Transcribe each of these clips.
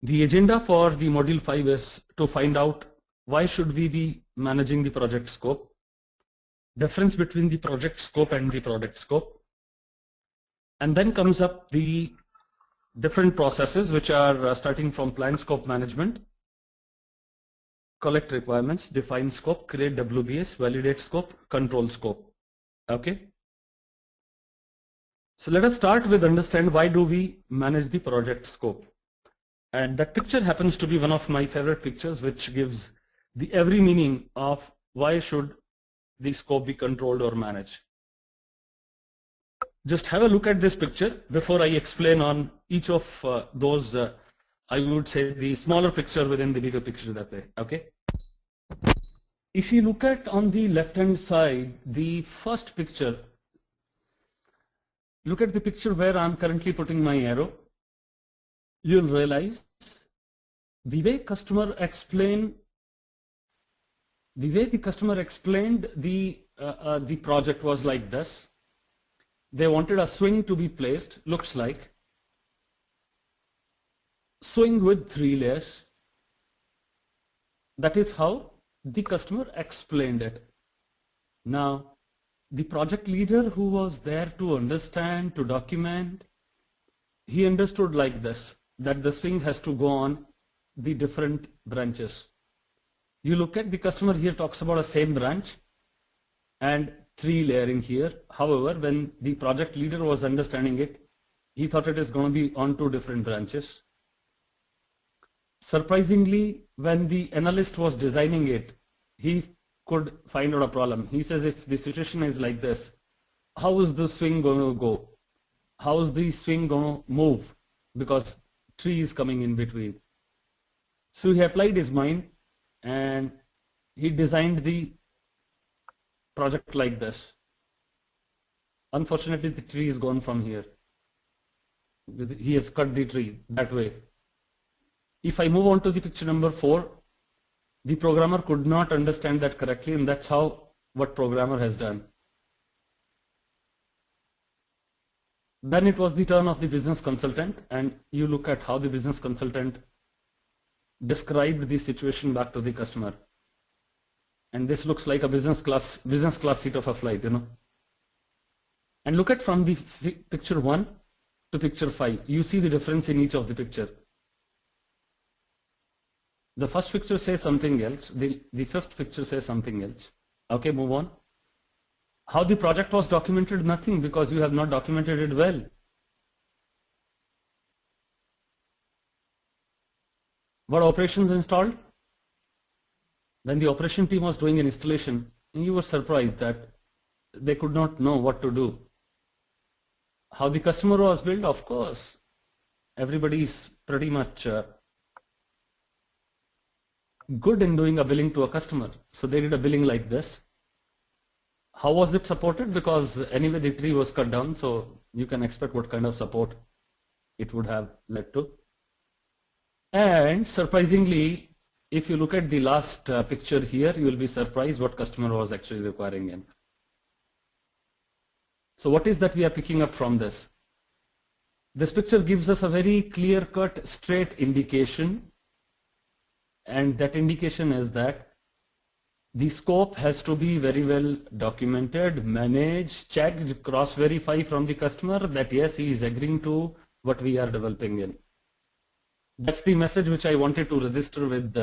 The agenda for the module 5 is to find out why should we be managing the project scope, difference between the project scope and the product scope, and then comes up the different processes which are starting from plan scope management, collect requirements, define scope, create WBS, validate scope, control scope. Okay. So let us start with understand why do we manage the project scope. And that picture happens to be one of my favorite pictures, which gives the every meaning of why should the scope be controlled or managed. Just have a look at this picture before I explain on each of those, I would say the smaller picture within the bigger picture that way, okay? If you look at on the left hand side, the first picture, look at the picture where I'm currently putting my arrow. You'll realize the way the customer explained the project was like this. They wanted a swing to be placed, looks like swing with 3 layers. That is how the customer explained it. Now, the project leader who was there to understand, to document, he understood like this, that the swing has to go on the different branches. You look at the customer here talks about a same branch and 3 layering here. However, when the project leader was understanding it, he thought it is going to be on 2 different branches. Surprisingly, when the analyst was designing it, he could find out a problem. He says, if the situation is like this, how is the swing going to go? How is the swing going to move? Because 3 is coming in between. So he applied his mind and he designed the project like this. Unfortunately, the tree is gone from here because he has cut the tree that way. If I move on to the picture number 4, the programmer could not understand that correctly, and that's how what programmer has done. Then it was the turn of the business consultant, and you look at how the business consultant described the situation back to the customer. And this looks like a business class seat of a flight, you know. And look at from the picture 1 to picture 5. You see the difference in each of the picture. The first picture says something else. The fifth picture says something else. Okay, move on. How the project was documented? Nothing, because you have not documented it well. What operations installed? When the operation team was doing an installation, you were surprised that they could not know what to do. How the customer was billed? Of course, everybody is pretty much good in doing a billing to a customer. So they did a billing like this. How was it supported? Because anyway the tree was cut down, so you can expect what kind of support it would have led to. And surprisingly, if you look at the last picture here, you will be surprised what customer was actually requiring in. So what is that we are picking up from this? This picture gives us a very clear-cut, straight indication, and that indication is that the scope has to be very well documented, managed, checked, cross-verify from the customer that yes, he is agreeing to what we are developing in. That's the message which I wanted to register with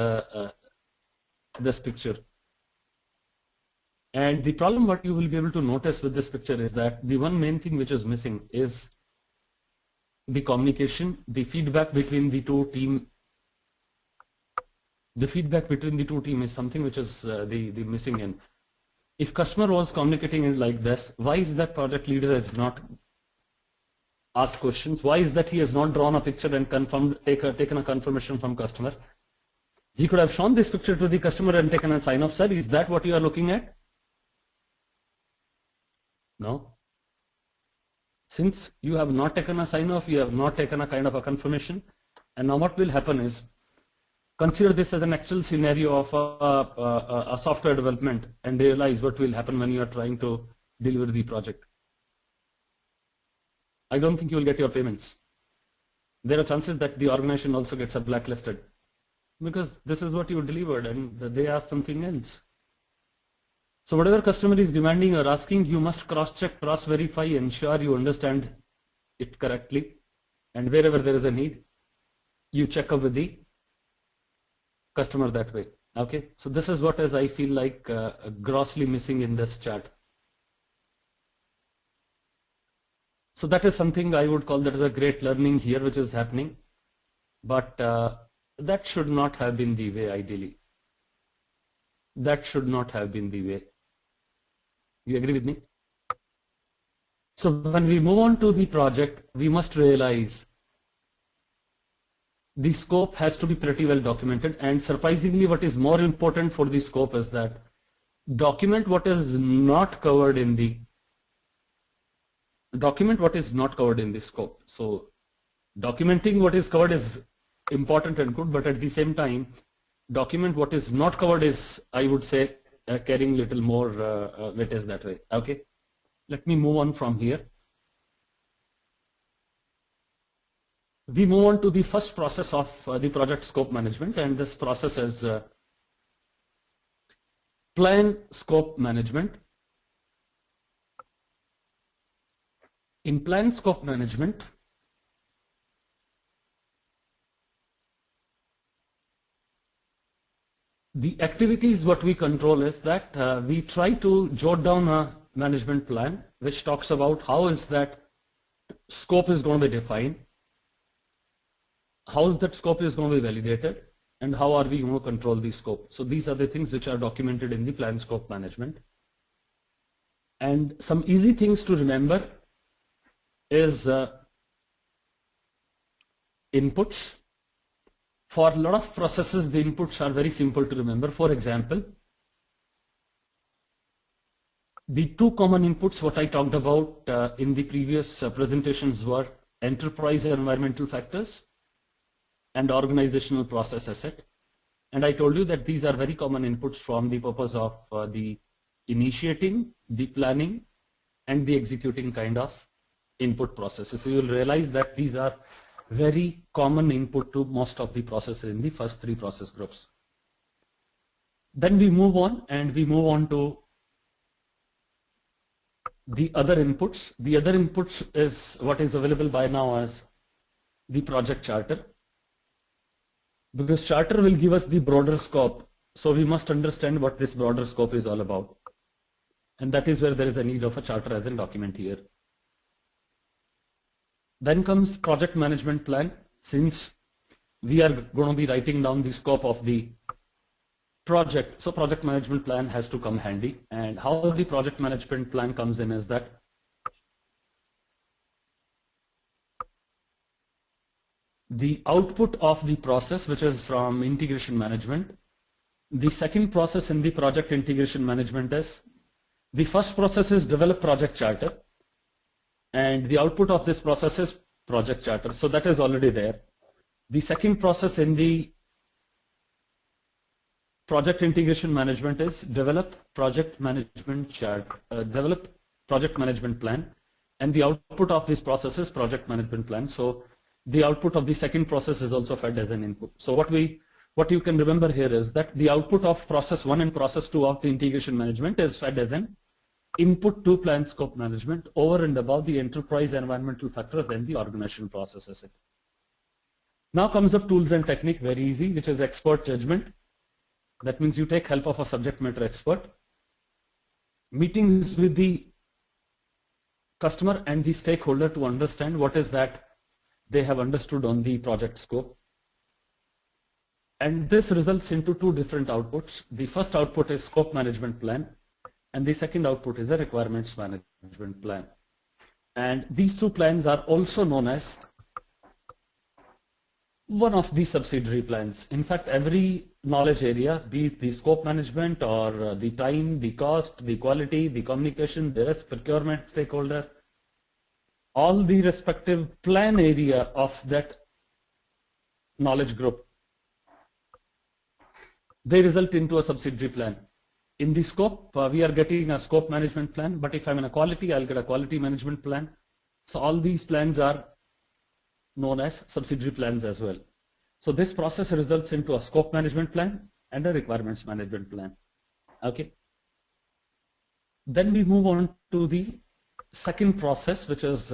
this picture. And the problem what you will be able to notice with this picture is that the one main thing which is missing is the communication, the feedback between the two team. The feedback between the two teams is something which is the missing in. If customer was communicating it like this, why is that project leader has not asked questions? Why is that he has not drawn a picture and confirmed, taken a confirmation from customer? He could have shown this picture to the customer and taken a sign off. Sir, is that what you are looking at? No. Since you have not taken a sign off, you have not taken a kind of a confirmation. And now what will happen is, consider this as an actual scenario of a software development and realize what will happen when you are trying to deliver the project. I don't think you will get your payments. there are chances that the organization also gets blacklisted because this is what you delivered and they ask something else. So whatever customer is demanding or asking, you must cross-check, cross-verify, ensure you understand it correctly, and wherever there is a need, you check up with the customer that way. Okay, so this is what is I feel like grossly missing in this chart. So that is something I would call that as a great learning here which is happening, but that should not have been the way ideally. That should not have been the way. You agree with me? So when we move on to the project, we must realize the scope has to be pretty well documented, and surprisingly what is more important for the scope is that document what is not covered in the scope. So documenting what is covered is important and good, but at the same time document what is not covered is, I would say, carrying little more weight is that way. Okay, let me move on from here. We move on to the first process of the project scope management, and this process is plan scope management. In plan scope management, the activities what we control is that we try to jot down a management plan which talks about how is that scope is going to be defined, how is that scope is going to be validated, and how are we going to control the scope. So these are the things which are documented in the plan scope management. And some easy things to remember is inputs. For a lot of processes, the inputs are very simple to remember. For example, the two common inputs what I talked about in the previous presentations were enterprise and environmental factors and organizational process asset. And I told you that these are very common inputs from the purpose of the initiating, the planning, and the executing kind of input processes. So you will realize that these are very common input to most of the processes in the first three process groups. Then we move on to the other inputs. The other inputs is what is available by now as the project charter. Because charter will give us the broader scope, so we must understand what this broader scope is all about. And that is where there is a need of a charter as a document here. Then comes project management plan. Since we are going to be writing down the scope of the project, so project management plan has to come handy. And how the project management plan comes in is that the output of the process, which is from integration management. The second process in the project integration management is, the first process is develop project charter, and the output of this process is project charter. So that is already there. The second process in the project integration management is develop project management chart, develop project management plan, and the output of this process is project management plan. So the output of the second process is also fed as an input. So what you can remember here is that the output of process 1 and process 2 of the integration management is fed as an input to plan scope management over and above the enterprise environmental factors and the organizational processes. Now comes up tools and technique, very easy, which is expert judgment. That means you take help of a subject matter expert. Meetings with the customer and the stakeholder to understand what is that they have understood on the project scope. And this results into two different outputs. The first output is scope management plan, and the second output is a requirements management plan. And these two plans are also known as one of the subsidiary plans. In fact, every knowledge area, be it the scope management or the time, the cost, the quality, the communication, the risk, procurement, stakeholder, all the respective plan area of that knowledge group, they result into a subsidiary plan. In the scope, we are getting a scope management plan, but if I'm in a quality, I'll get a quality management plan. So all these plans are known as subsidiary plans as well. So this process results into a scope management plan and a requirements management plan. Okay. Then we move on to the second process, which is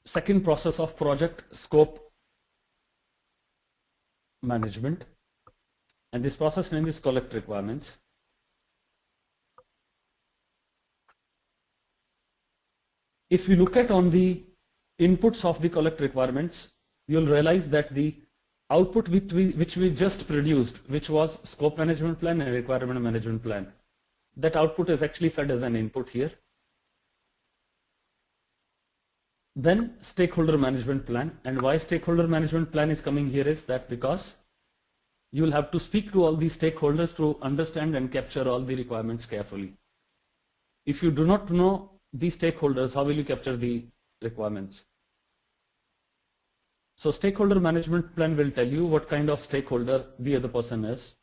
second process of project scope management. And this process name is collect requirements. If you look at on the inputs of the collect requirements, you'll realize that the output which we just produced, which was scope management plan and requirement management plan, that output is actually fed as an input here. Then stakeholder management plan, and why stakeholder management plan is coming here is that because you will have to speak to all the stakeholders to understand and capture all the requirements carefully. If you do not know the stakeholders, how will you capture the requirements? So stakeholder management plan will tell you what kind of stakeholder the other person is,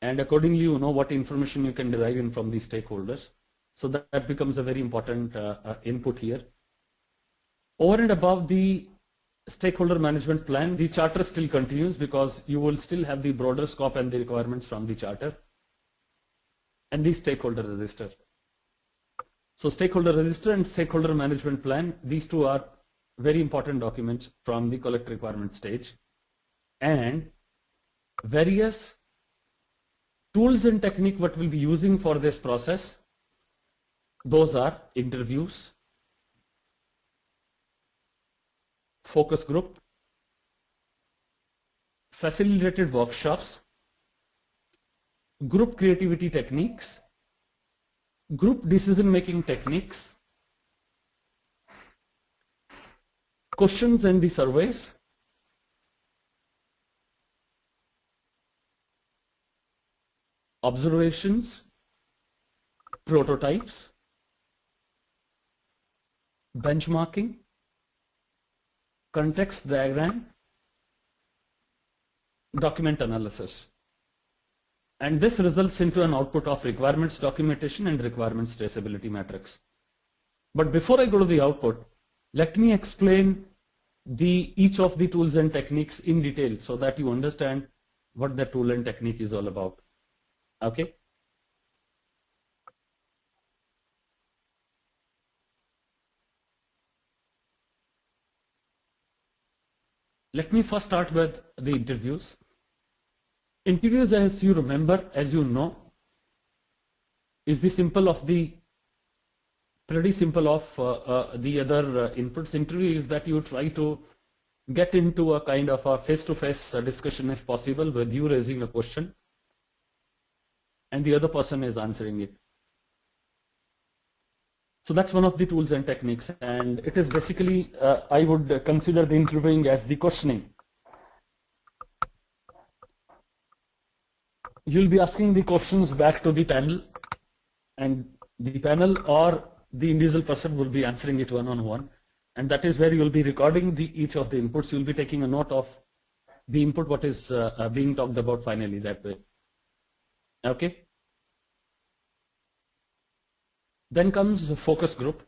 and accordingly you know what information you can derive in from these stakeholders. So that becomes a very important input here. Over and above the stakeholder management plan, the charter still continues because you will still have the broader scope and the requirements from the charter and the stakeholder register. So stakeholder register and stakeholder management plan, these two are very important documents from the collect requirement stage. And various tools and technique what we'll be using for this process, those are interviews, focus group, facilitated workshops, group creativity techniques, group decision making techniques, questions and the surveys, observations, prototypes, benchmarking, context diagram, document analysis. And this results into an output of requirements documentation and requirements traceability matrix. But before I go to the output, let me explain each of the tools and techniques in detail so that you understand what the tool and technique is all about. Okay. Let me first start with the interviews. Interviews, as you remember, as you know, is the pretty simple of the other inputs. Interview is that you try to get into a kind of a face-to-face discussion if possible, with you raising a question and the other person is answering it. So that's one of the tools and techniques, and it is basically, I would consider the interviewing as the questioning. You'll be asking the questions back to the panel, and the panel or the individual person will be answering it one-on-one, and that is where you'll be recording each of the inputs. You'll be taking a note of the input, what is being talked about finally that way. Okay. Then comes the focus group.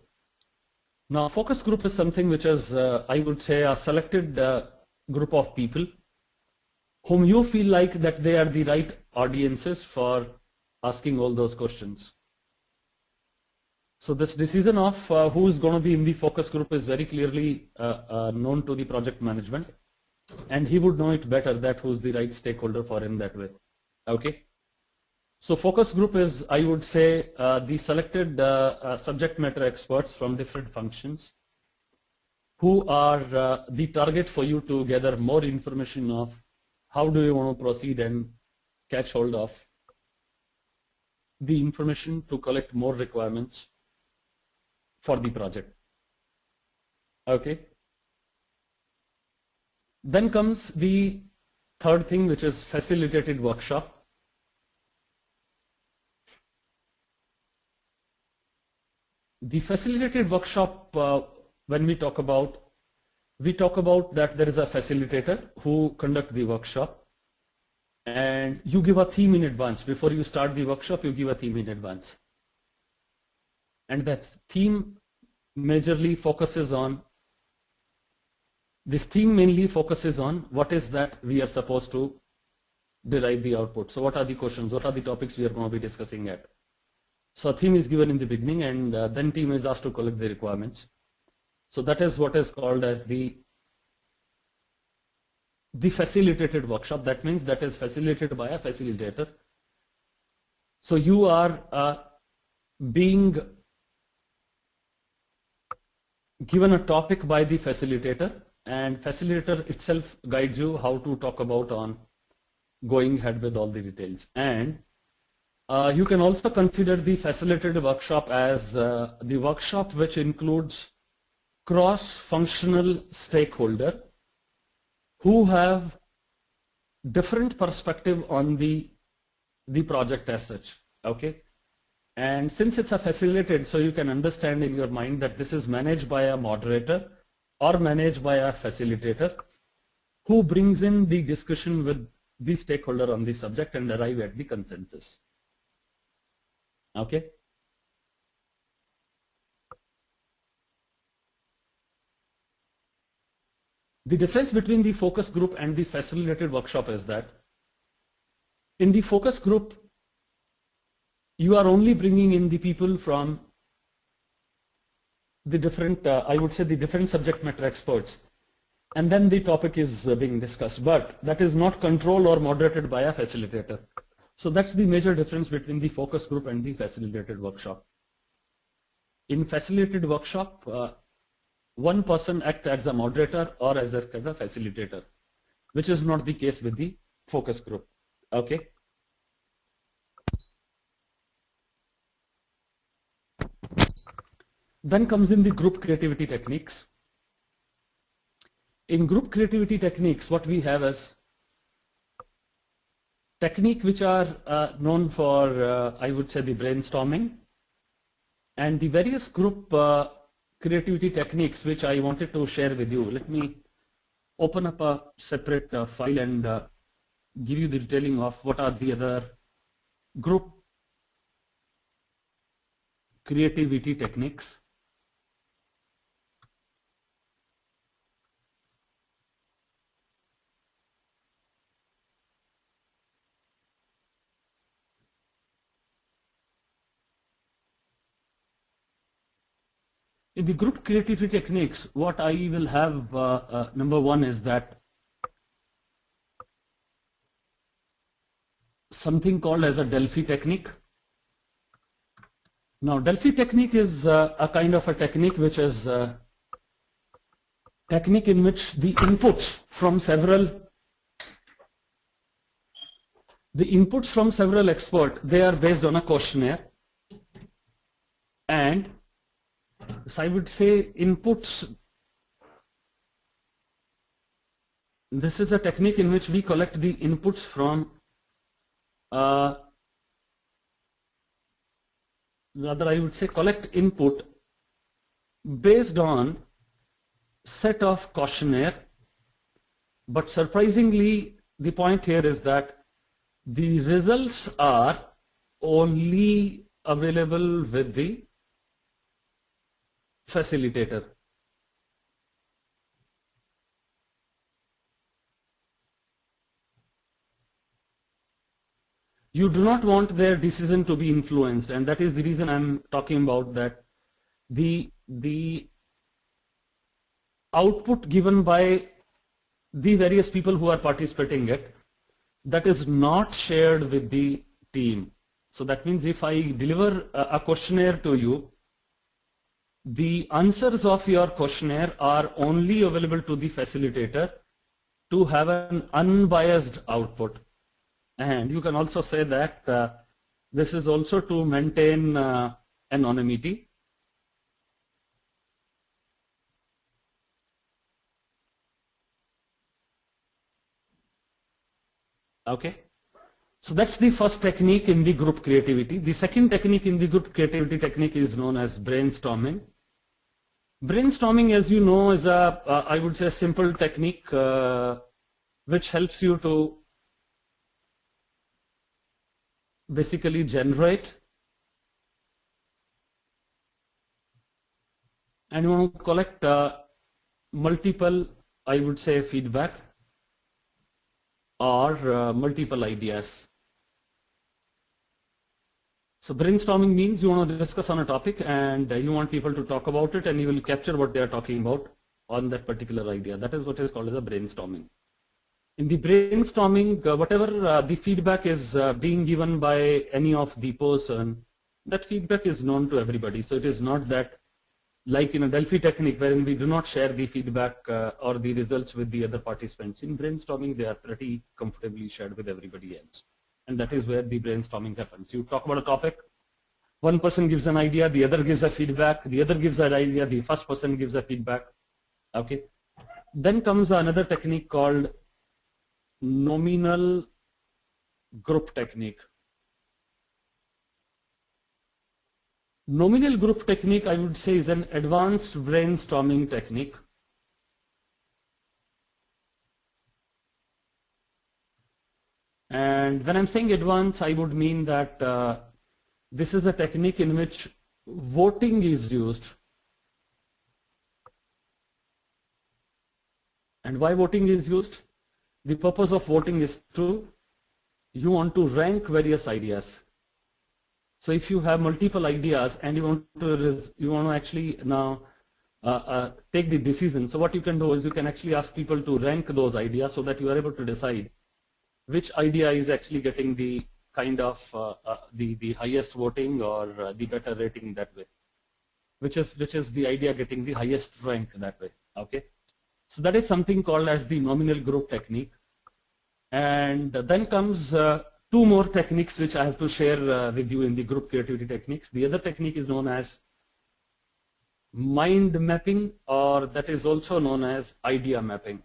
Now focus group is something which is, I would say, a selected group of people whom you feel like that they are the right audiences for asking all those questions. So this decision of who is going to be in the focus group is very clearly known to the project management, and he would know it better that who's the right stakeholder for him that way. Okay. So focus group is, I would say, the selected subject matter experts from different functions who are the target for you to gather more information of how do you want to proceed and catch hold of the information to collect more requirements for the project. Okay. Then comes the third thing, which is facilitated workshop. The facilitated workshop, when we talk about that there is a facilitator who conducts the workshop, and you give a theme in advance. Before you start the workshop, you give a theme in advance. And that theme majorly focuses on This theme mainly focuses on what is that we are supposed to derive the output. So what are the questions, what are the topics we are going to be discussing at. So a theme is given in the beginning, and then team is asked to collect the requirements. So that is what is called as the facilitated workshop. That means that is facilitated by a facilitator. So you are being given a topic by the facilitator, and facilitator itself guides you how to talk about on going ahead with all the details. And you can also consider the facilitated workshop as the workshop which includes cross-functional stakeholder who have different perspective on the project as such. Okay, and since it's a facilitated, so you can understand in your mind that this is managed by a moderator or managed by a facilitator who brings in the discussion with the stakeholder on the subject and arrive at the consensus. Okay. The difference between the focus group and the facilitated workshop is that in the focus group, you are only bringing in the people from the different, I would say the different subject matter experts, and then the topic is being discussed, but that is not controlled or moderated by a facilitator. So that's the major difference between the focus group and the facilitated workshop. In facilitated workshop, one person acts as a moderator or as a facilitator, which is not the case with the focus group. Okay. Then comes in the group creativity techniques. In group creativity techniques, what we have is technique which are known for, I would say, the brainstorming, and the various group creativity techniques which I wanted to share with you. Let me open up a separate file and give you the detailing of what are the other group creativity techniques. In the group creativity techniques, what I will have, number one is that something called as a Delphi technique. Now, Delphi technique is a kind of a technique which is technique in which the inputs from several experts, they are based on a questionnaire, and so I would say inputs, this is a technique in which we collect the inputs from rather I would say collect input based on set of questionnaire, but surprisingly the point here is that the results are only available with the facilitator. You do not want their decision to be influenced, and that is the reason I'm talking about that the output given by the various people who are participating it, that is not shared with the team. So that means if I deliver a questionnaire to you, the answers of your questionnaire are only available to the facilitator to have an unbiased output. And you can also say that this is also to maintain anonymity. Okay. So that's the first technique in the group creativity. The second technique in the group creativity technique is known as brainstorming. Brainstorming, as you know, is a, I would say, a simple technique which helps you to basically generate and you want to collect multiple I would say feedback or multiple ideas. So brainstorming means you want to discuss on a topic and you want people to talk about it, and you will capture what they are talking about on that particular idea. That is what is called as a brainstorming. In the brainstorming, whatever the feedback is being given by any of the person, that feedback is known to everybody. So it is not that like in a Delphi technique wherein we do not share the feedback or the results with the other participants. In brainstorming, they are pretty comfortably shared with everybody else. And that is where the brainstorming happens. You talk about a topic, one person gives an idea, the other gives a feedback, the other gives an idea, the first person gives a feedback. Okay. Then comes another technique called nominal group technique. Nominal group technique, I would say, is an advanced brainstorming technique. And when I'm saying advanced, I would mean that this is a technique in which voting is used. And why voting is used? The purpose of voting is you want to rank various ideas. So if you have multiple ideas and you want to actually now take the decision, so what you can do is you can actually ask people to rank those ideas so that you are able to decide which idea is actually getting the kind of the highest voting or the better rating that way, which is the idea getting the highest rank that way. Okay, so that is something called as the nominal group technique. And then comes two more techniques which I have to share with you in the group creativity techniques. The other technique is known as mind mapping, or that is also known as idea mapping.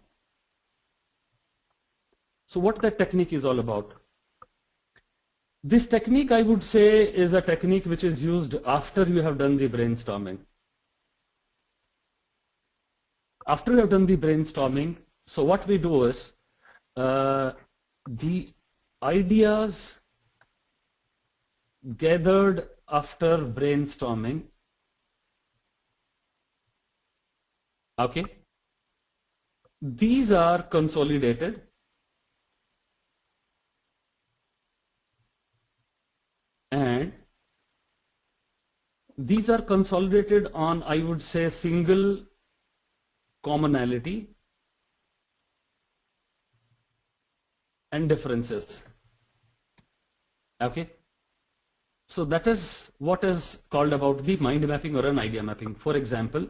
So what that technique is all about? This technique, I would say, is a technique which is used after you have done the brainstorming. After you have done the brainstorming, so what we do is the ideas gathered after brainstorming, okay, these are consolidated and these are consolidated on, I would say, single commonality and differences. Okay, so that is what is called about the mind mapping or an idea mapping. For example,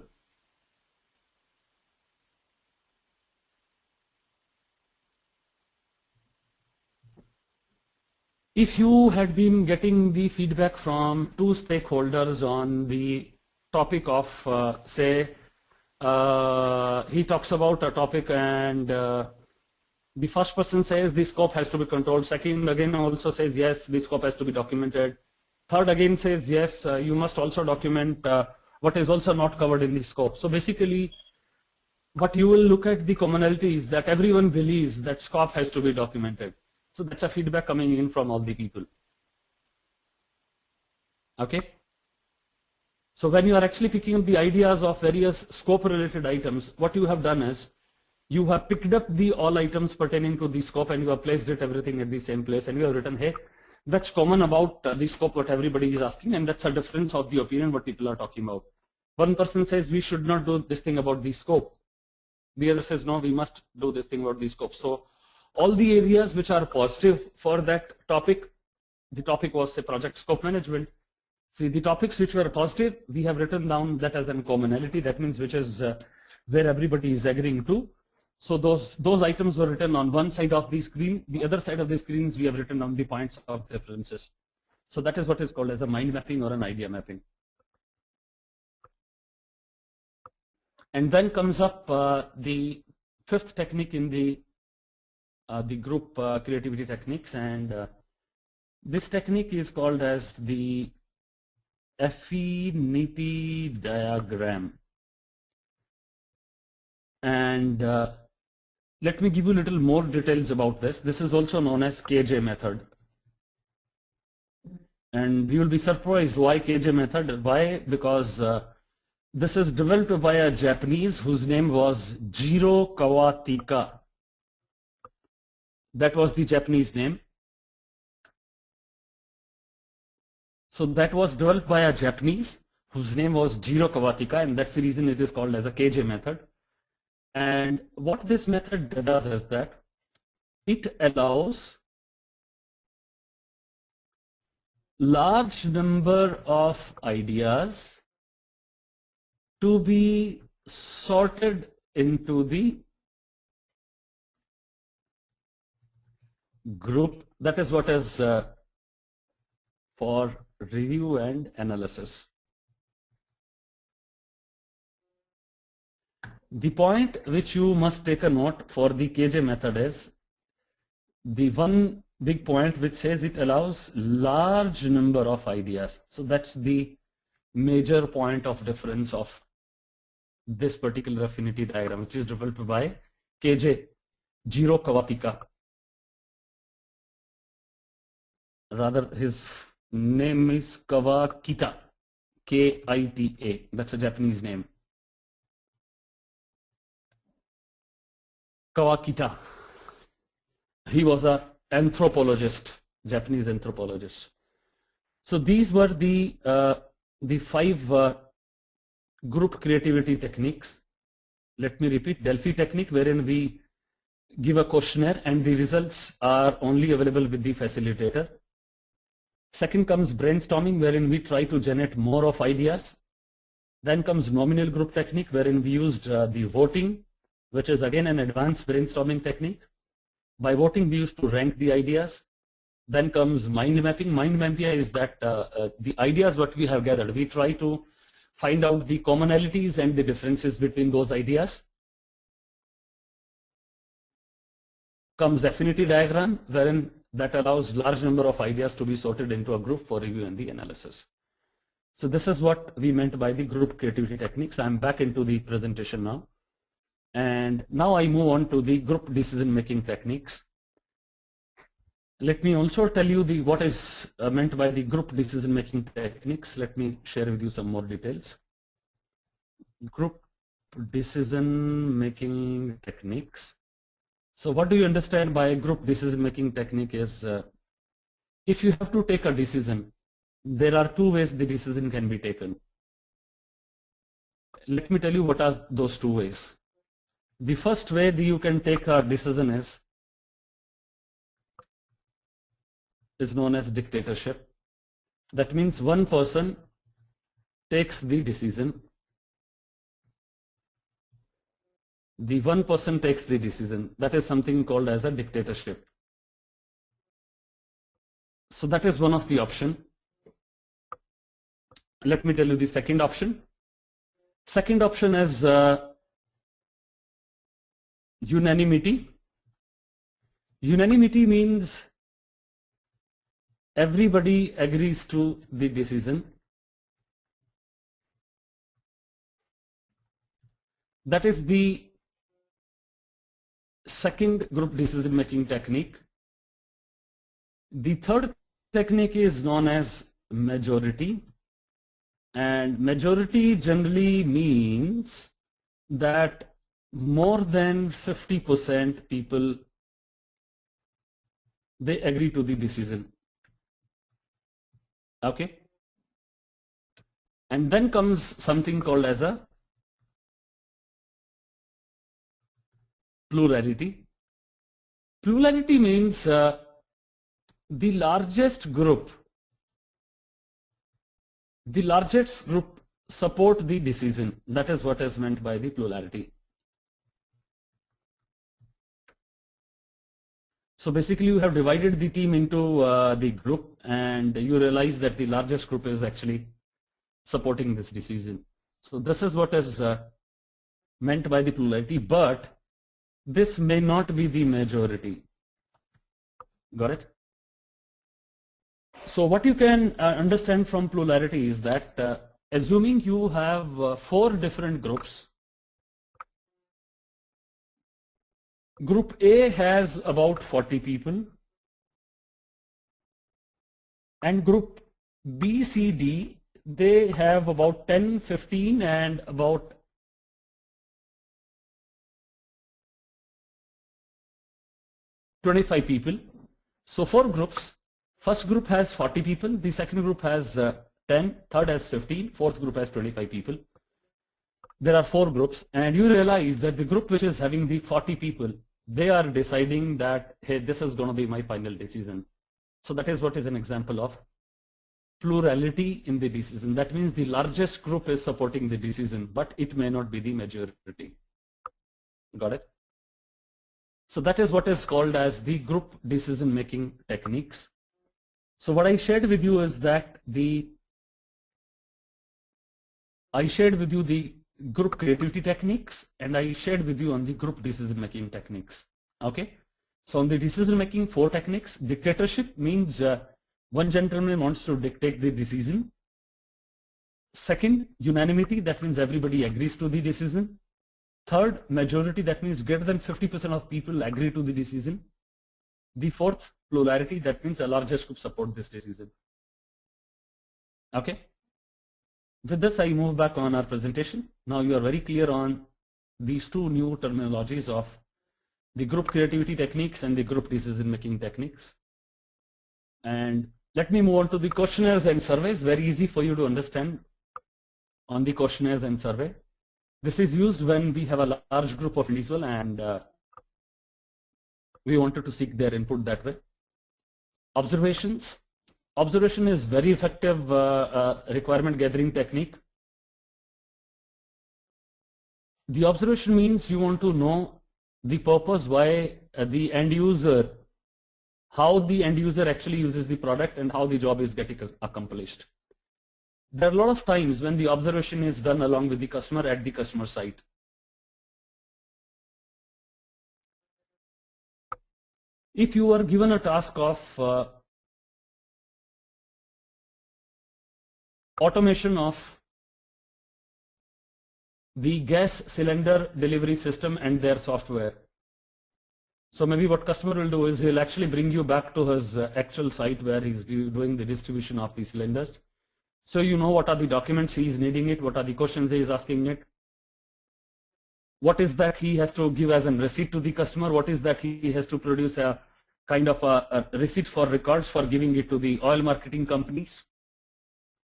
if you had been getting the feedback from two stakeholders on the topic of say he talks about a topic and the first person says the scope has to be controlled, second again also says yes, the scope has to be documented, third again says yes, you must also document what is also not covered in the scope. So basically what you will look at the commonality is that everyone believes that scope has to be documented. So that's a feedback coming in from all the people. Okay. So when you are actually picking up the ideas of various scope related items, what you have done is you have picked up the all items pertaining to the scope and you have placed it everything at the same place and you have written, hey, that's common about the scope what everybody is asking, and that's a difference of the opinion what people are talking about. One person says we should not do this thing about the scope. The other says no, we must do this thing about the scope. So all the areas which are positive for that topic, the topic was say project scope management. See, the topics which were positive, we have written down that as a commonality. That means which is where everybody is agreeing to. So those items were written on one side of the screen. The other side of the screens we have written down the points of differences. So that is what is called as a mind mapping or an idea mapping. And then comes up the fifth technique in the group creativity techniques, and this technique is called as the affinity diagram. And let me give you a little more details about this. This is also known as KJ method. And you will be surprised why KJ method. Why? Because This is developed by a Japanese whose name was Jiro Kawatika. That was the Japanese name. So that was developed by a Japanese whose name was Jiro Kawatika, and that's the reason it is called as a KJ method. And what this method does is that it allows large number of ideas to be sorted into the group. That is what is for review and analysis. The point which you must take a note for the KJ method is the one big point which says it allows large number of ideas. So that's the major point of difference of this particular affinity diagram, which is developed by KJ, Jiro Kawatika. Rather, his name is Kawakita, K-I-T-A. That's a Japanese name. Kawakita. He was an anthropologist, Japanese anthropologist. So these were the 5 group creativity techniques. Let me repeat: Delphi technique, wherein we give a questionnaire and the results are only available with the facilitator. Second comes brainstorming, wherein we try to generate more of ideas. Then comes nominal group technique, wherein we used the voting, which is again an advanced brainstorming technique. By voting, we used to rank the ideas. Then comes mind mapping. Mind mapping is that the ideas what we have gathered, we try to find out the commonalities and the differences between those ideas. Comes affinity diagram, wherein that allows large number of ideas to be sorted into a group for review and the analysis. So this is what we meant by the group creativity techniques. I'm back into the presentation now. And now I move on to the group decision making techniques. Let me also tell you what is meant by the group decision making techniques. Let me share with you some more details. Group decision making techniques. So what do you understand by group decision making technique is, if you have to take a decision, there are 2 ways the decision can be taken. Let me tell you what are those 2 ways. The first way that you can take a decision is known as dictatorship. That means one person takes the decision. The one person takes the decision. That is something called as a dictatorship. So that is one of the options. Let me tell you the second option. Second option is unanimity. Unanimity means everybody agrees to the decision. That is the second group decision making technique. The third technique is known as majority, and majority generally means that more than 50% people, they agree to the decision. Okay, and then comes something called as a plurality. Plurality means the largest group support the decision. That is what is meant by the plurality. So basically you have divided the team into the group, and you realize that the largest group is actually supporting this decision. So this is what is meant by the plurality, but this may not be the majority. Got it? So what you can understand from plurality is that assuming you have 4 different groups. Group A has about 40 people, and group B, C, D, they have about 10, 15 and about 25 people. So 4 groups. First group has 40 people, the second group has 10, third has 15, fourth group has 25 people. There are 4 groups, and you realize that the group which is having the 40 people, they are deciding that, hey, this is going to be my final decision. So that is what is an example of plurality in the decision. That means the largest group is supporting the decision, but it may not be the majority. Got it? So that is what is called as the group decision making techniques. So what I shared with you is that I shared with you the group creativity techniques, and I shared with you on the group decision making techniques. Okay. So on the decision making 4 techniques, dictatorship means one gentleman wants to dictate the decision. Second, unanimity, that means everybody agrees to the decision. Third, majority, that means greater than 50% of people agree to the decision. The fourth, plurality, that means the largest group support this decision. Okay. With this, I move back on our presentation. Now you are very clear on these 2 new terminologies of the group creativity techniques and the group decision making techniques. And let me move on to the questionnaires and surveys. Very easy for you to understand on the questionnaires and survey. This is used when we have a large group of individuals and we wanted to seek their input that way. Observations. Observation is very effective requirement gathering technique. The observation means you want to know the purpose why the end user, how the end user actually uses the product and how the job is getting accomplished. There are a lot of times when the observation is done along with the customer at the customer site. If you are given a task of automation of the gas cylinder delivery system and their software. So maybe what customer will do is he'll actually bring you back to his actual site where he's doing the distribution of the cylinders. So you know what are the documents he is needing it, what are the questions he is asking it, what is that he has to give as a receipt to the customer, what is that he has to produce a kind of a receipt for records for giving it to the oil marketing companies.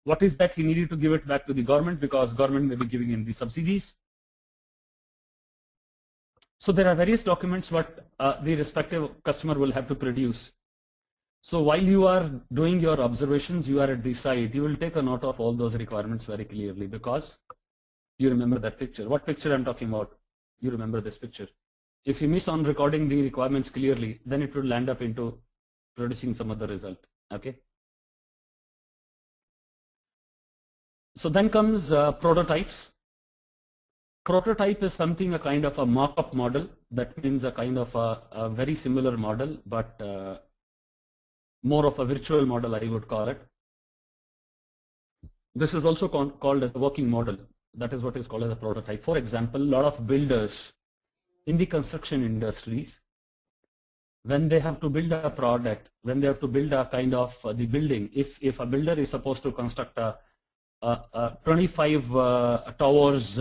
What is that he needed to give it back to the government because government may be giving him the subsidies. So there are various documents what the respective customer will have to produce. So while you are doing your observations, you are at the site, you will take a note of all those requirements very clearly because you remember that picture. What picture I'm talking about? You remember this picture. If you miss on recording the requirements clearly, then it will land up into producing some other result. Okay. So then comes prototypes. Prototype is something a kind of a mock-up model. That means a kind of a very similar model, but more of a virtual model, I would call it. This is also called as a working model. That is what is called as a prototype. For example, a lot of builders in the construction industries, when they have to build a product, when they have to build a kind of the building, if a builder is supposed to construct a 25 towers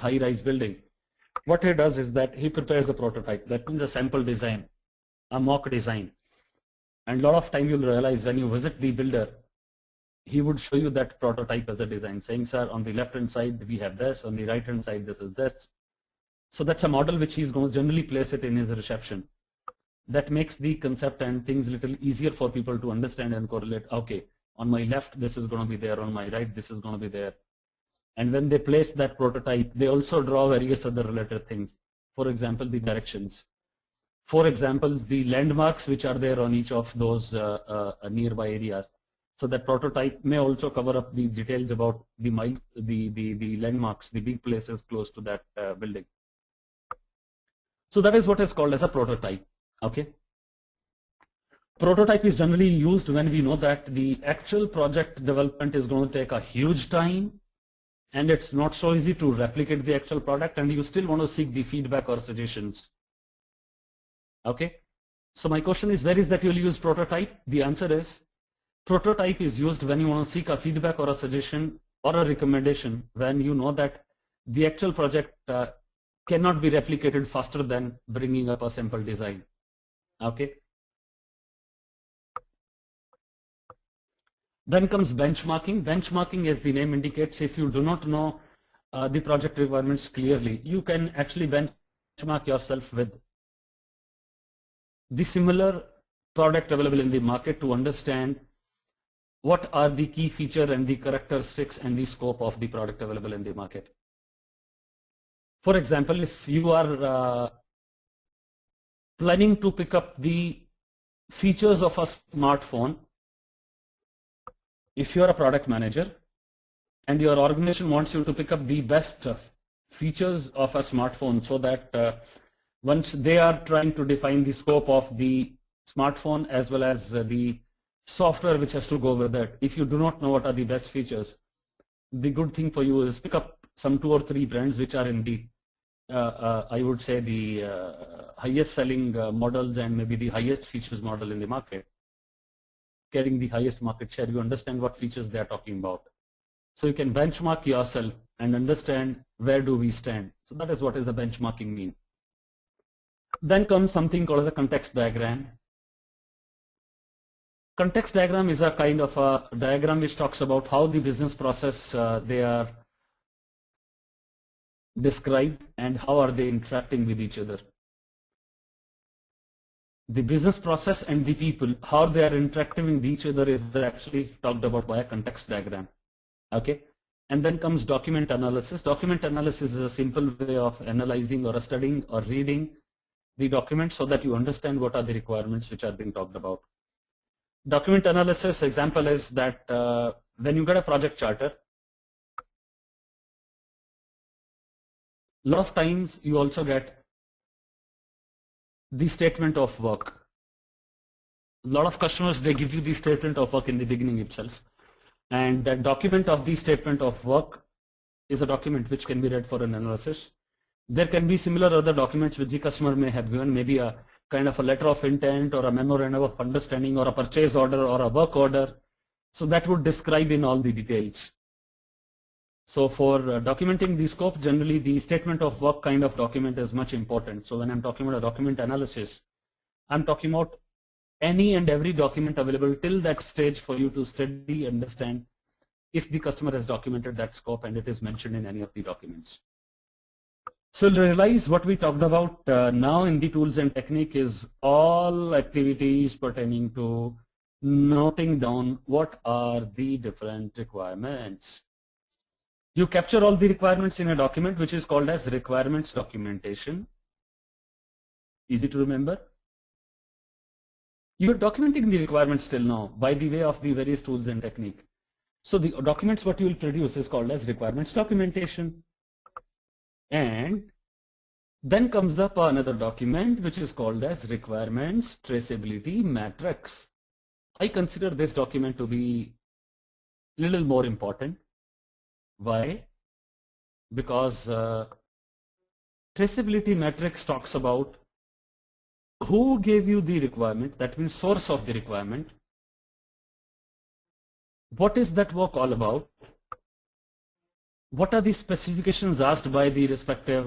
high-rise building, what he does is that he prepares a prototype. That means a sample design, a mock design. And a lot of time you'll realize when you visit the builder, he would show you that prototype as a design, saying, sir, on the left-hand side we have this, on the right-hand side this is this. So that's a model which he's going to generally place it in his reception. That makes the concept and things a little easier for people to understand and correlate. Okay, on my left this is going to be there, on my right this is going to be there. And when they place that prototype, they also draw various other related things. For example, the directions. For examples, the landmarks which are there on each of those nearby areas. So that prototype may also cover up the details about the landmarks, the big places close to that building. So that is what is called as a prototype. Okay. Prototype is generally used when we know that the actual project development is going to take a huge time and it's not so easy to replicate the actual product and you still want to seek the feedback or suggestions. Okay. So my question is, where is that you'll use prototype? The answer is Prototype is used when you want to seek a feedback or a suggestion or a recommendation, when you know that the actual project cannot be replicated faster than bringing up a simple design. Okay. Then comes benchmarking. Benchmarking, as the name indicates, if you do not know the project requirements clearly, you can actually benchmark yourself with the similar product available in the market to understand what are the key feature and the characteristics and the scope of the product available in the market. For example, if you are planning to pick up the features of a smartphone, if you are a product manager and your organization wants you to pick up the best features of a smartphone, so that once they are trying to define the scope of the smartphone as well as the software which has to go with it, if you do not know what are the best features, the good thing for you is pick up some 2 or 3 brands which are in the I would say the highest selling models and maybe the highest features model in the market, carrying the highest market share. You understand what features they are talking about. So you can benchmark yourself and understand where do we stand. So that is what is the benchmarking mean. Then comes something called as a context diagram. Context diagram is a kind of a diagram which talks about how the business process they are described and how are they interacting with each other. The business process and the people, how they are interacting with each other, is actually talked about by a context diagram. Okay. And then comes document analysis. Document analysis is a simple way of analyzing or studying or reading the document so that you understand what are the requirements which are being talked about. Document analysis example is that when you get a project charter, a lot of times you also get the statement of work. A lot of customers, they give you the statement of work in the beginning itself, and that document of the statement of work is a document which can be read for an analysis. There can be similar other documents which the customer may have given, maybe a kind of a letter of intent or a memorandum of understanding or a purchase order or a work order. So that would describe in all the details. So for documenting the scope, generally the statement of work kind of document is much important. So when I'm talking about a document analysis, I'm talking about any and every document available till that stage for you to study, understand if the customer has documented that scope and it is mentioned in any of the documents. So realize what we talked about now in the tools and technique is all activities pertaining to noting down what are the different requirements. You capture all the requirements in a document which is called as requirements documentation. Easy to remember. You are documenting the requirements till now by the way of the various tools and technique. So the documents what you will produce is called as requirements documentation. And then comes up another document which is called as requirements traceability matrix. I consider this document to be a little more important. Why? Because traceability matrix talks about who gave you the requirement, that means source of the requirement. What is that work all about? What are the specifications asked by the respective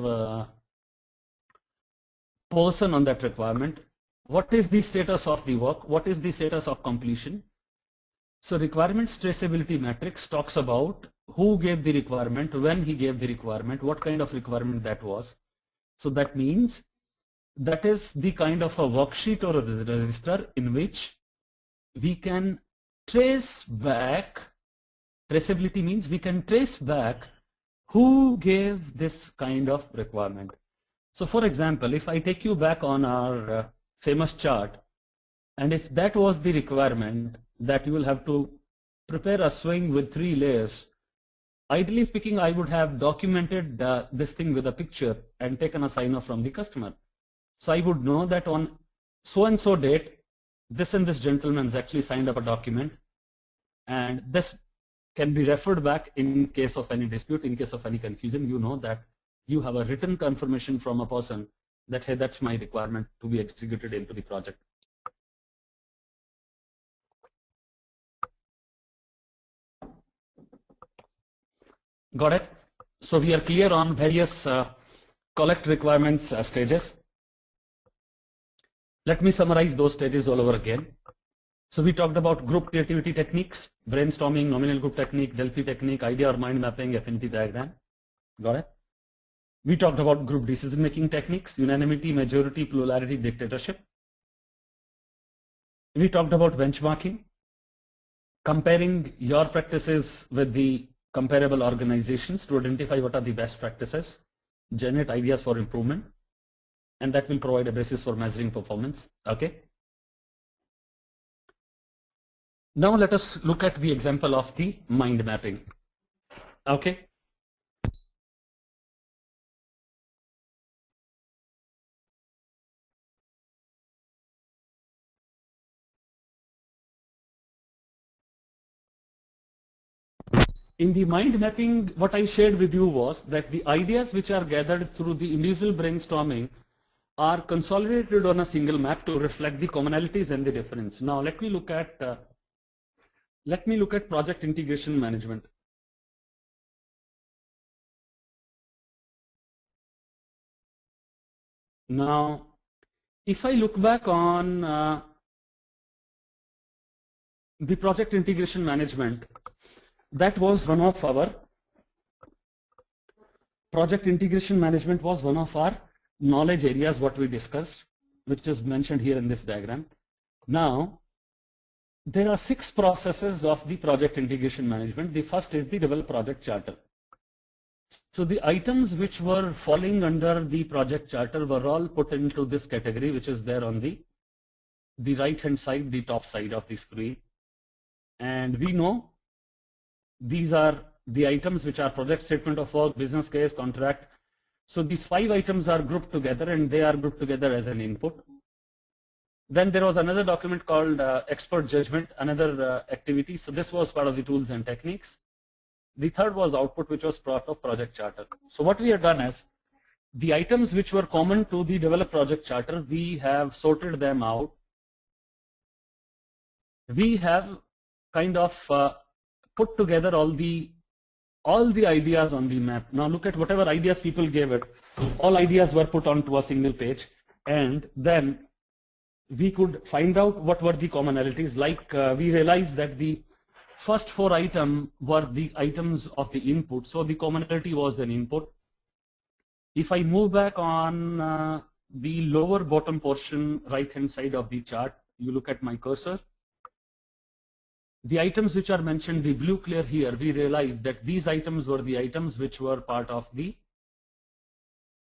person on that requirement? What is the status of the work? What is the status of completion? So requirements traceability matrix talks about who gave the requirement, when he gave the requirement, what kind of requirement that was. So that means that is the kind of a worksheet or a register in which we can trace back. Traceability means we can trace back who gave this kind of requirement. So for example, if I take you back on our famous chart, and if that was the requirement that you will have to prepare a swing with 3 layers, ideally speaking, I would have documented this thing with a picture and taken a sign off from the customer. So I would know that on so and so date, this and this gentleman has actually signed up a document, and this can be referred back in case of any dispute, in case of any confusion. You know that you have a written confirmation from a person that, hey, that's my requirement to be executed into the project. Got it? So we are clear on various collect requirements stages. Let me summarize those stages all over again. So we talked about group creativity techniques, brainstorming, nominal group technique, Delphi technique, idea or mind mapping, affinity diagram. Got it? We talked about group decision making techniques, unanimity, majority, plurality, dictatorship. We talked about benchmarking, comparing your practices with the comparable organizations to identify what are the best practices, generate ideas for improvement, and that will provide a basis for measuring performance. Okay. Now let us look at the example of the mind mapping. Okay. In the mind mapping, what I shared with you was that the ideas which are gathered through the individual brainstorming are consolidated on a single map to reflect the commonalities and the difference. Now let me look at project integration management. Now, if I look back on the project integration management, that was one of our project integration management was one of our knowledge areas what we discussed, which is mentioned here in this diagram. Now, there are 6 processes of the project integration management. The first is the develop project charter. So the items which were falling under the project charter were all put into this category, which is there on the right hand side, the top side of the screen. And we know these are the items which are project statement of work, business case, contract. So these 5 items are grouped together and they are grouped together as an input. Then there was another document called expert judgment, another activity. So this was part of the tools and techniques. The third was output, which was part of project charter. So what we have done is the items which were common to the develop project charter, we have sorted them out. We have kind of put together all the ideas on the map. Now look at whatever ideas people gave it. All ideas were put onto a single page, and then we could find out what were the commonalities. Like we realized that the first 4 items were the items of the input, so the commonality was an input. If I move back on the lower bottom portion, right hand side of the chart, you look at my cursor. The items which are mentioned, the blue clear here, we realized that these items were the items which were part of the,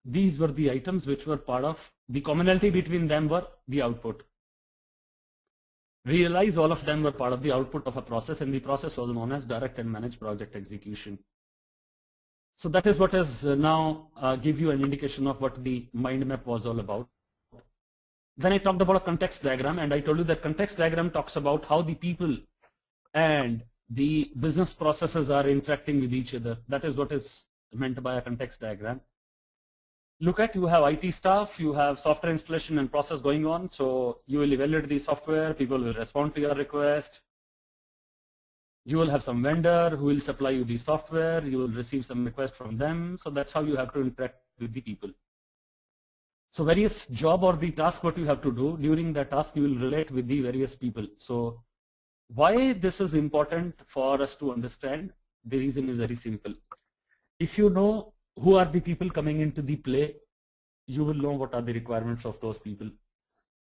the commonality between them were the output. Realize all of them were part of the output of a process, and the process was known as direct and managed project execution. So that is what has now give you an indication of what the mind map was all about. Then I talked about a context diagram, and I told you that context diagram talks about how the people and the business processes are interacting with each other. That is what is meant by a context diagram. Look at, you have IT staff, you have software installation and process going on. So you will evaluate the software, people will respond to your request. You will have some vendor who will supply you the software, you will receive some request from them. So that's how you have to interact with the people. So various job or the task what you have to do, during that task you will relate with the various people. So why this is important for us to understand? The reason is very simple. If you know who are the people coming into the play, you will know what are the requirements of those people.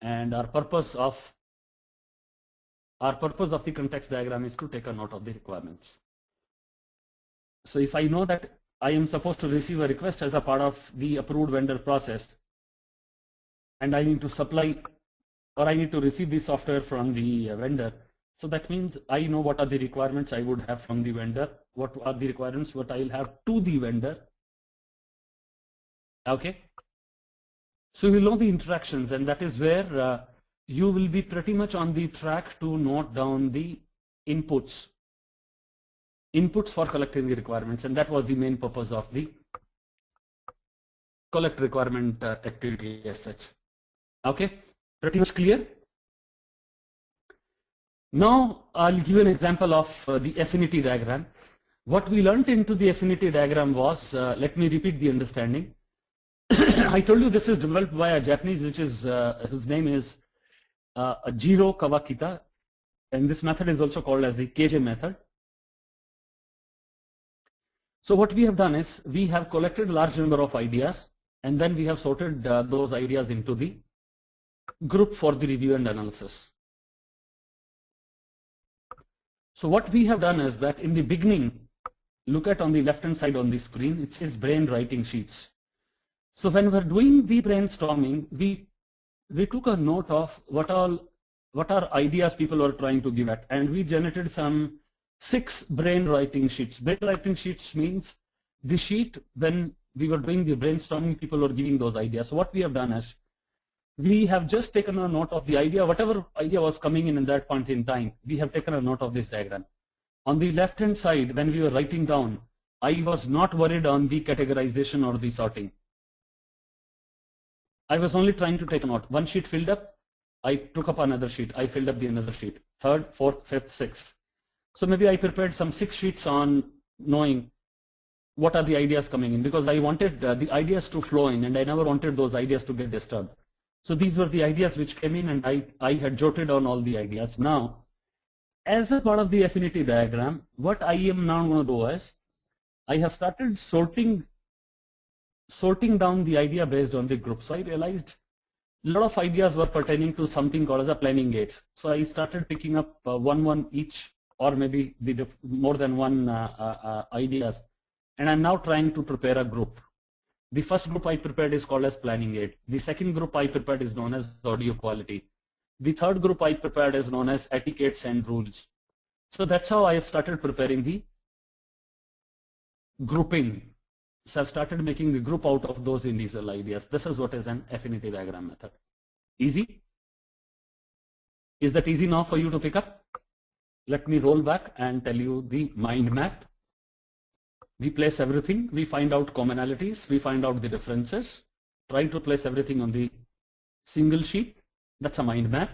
And our purpose of the context diagram is to take a note of the requirements. So if I know that I am supposed to receive a request as a part of the approved vendor process, and I need to supply or I need to receive the software from the vendor, so that means I know what are the requirements I would have from the vendor, what are the requirements what I will have to the vendor. Okay. So you will know the interactions, and that is where you will be pretty much on the track to note down the inputs for collecting the requirements, and that was the main purpose of the collect requirement activity as such. Okay, pretty much clear? Now I'll give you an example of the affinity diagram. What we learned into the affinity diagram was, let me repeat the understanding. I told you this is developed by a Japanese, which is whose name is Jiro Kawakita, and this method is also called as the KJ method. So what we have done is we have collected a large number of ideas, and then we have sorted those ideas into the group for the review and analysis. So what we have done is that in the beginning, look at on the left hand side on the screen, it says brain writing sheets. So when we're doing the brainstorming, we took a note of what are ideas people were trying to give at, and we generated some 6 brain writing sheets. Brain writing sheets means the sheet when we were doing the brainstorming, people were giving those ideas. So what we have done is we have just taken a note of the idea, whatever idea was coming in that point in time, we have taken a note of this diagram. On the left hand side, when we were writing down, I was not worried on the categorization or the sorting. I was only trying to take a note. One sheet filled up, I took up another sheet, I filled up the another sheet, 3rd, 4th, 5th, 6th. So maybe I prepared some 6 sheets on knowing what are the ideas coming in, because I wanted the ideas to flow in, and I never wanted those ideas to get disturbed. So these were the ideas which came in, and I had jotted on all the ideas. Now, as a part of the affinity diagram, what I am now going to do is I have started sorting down the idea based on the group. So I realized a lot of ideas were pertaining to something called as a planning aids. So I started picking up one each, or maybe more than one ideas, and I'm now trying to prepare a group. The first group I prepared is called as planning aid. The second group I prepared is known as audio quality. The third group I prepared is known as etiquettes and rules. So that's how I have started preparing the grouping. So I've started making the group out of those individual ideas. This is what is an affinity diagram method. Easy? Is that easy now for you to pick up? Let me roll back and tell you the mind map. We place everything, we find out commonalities, we find out the differences, try to place everything on the single sheet. That's a mind map.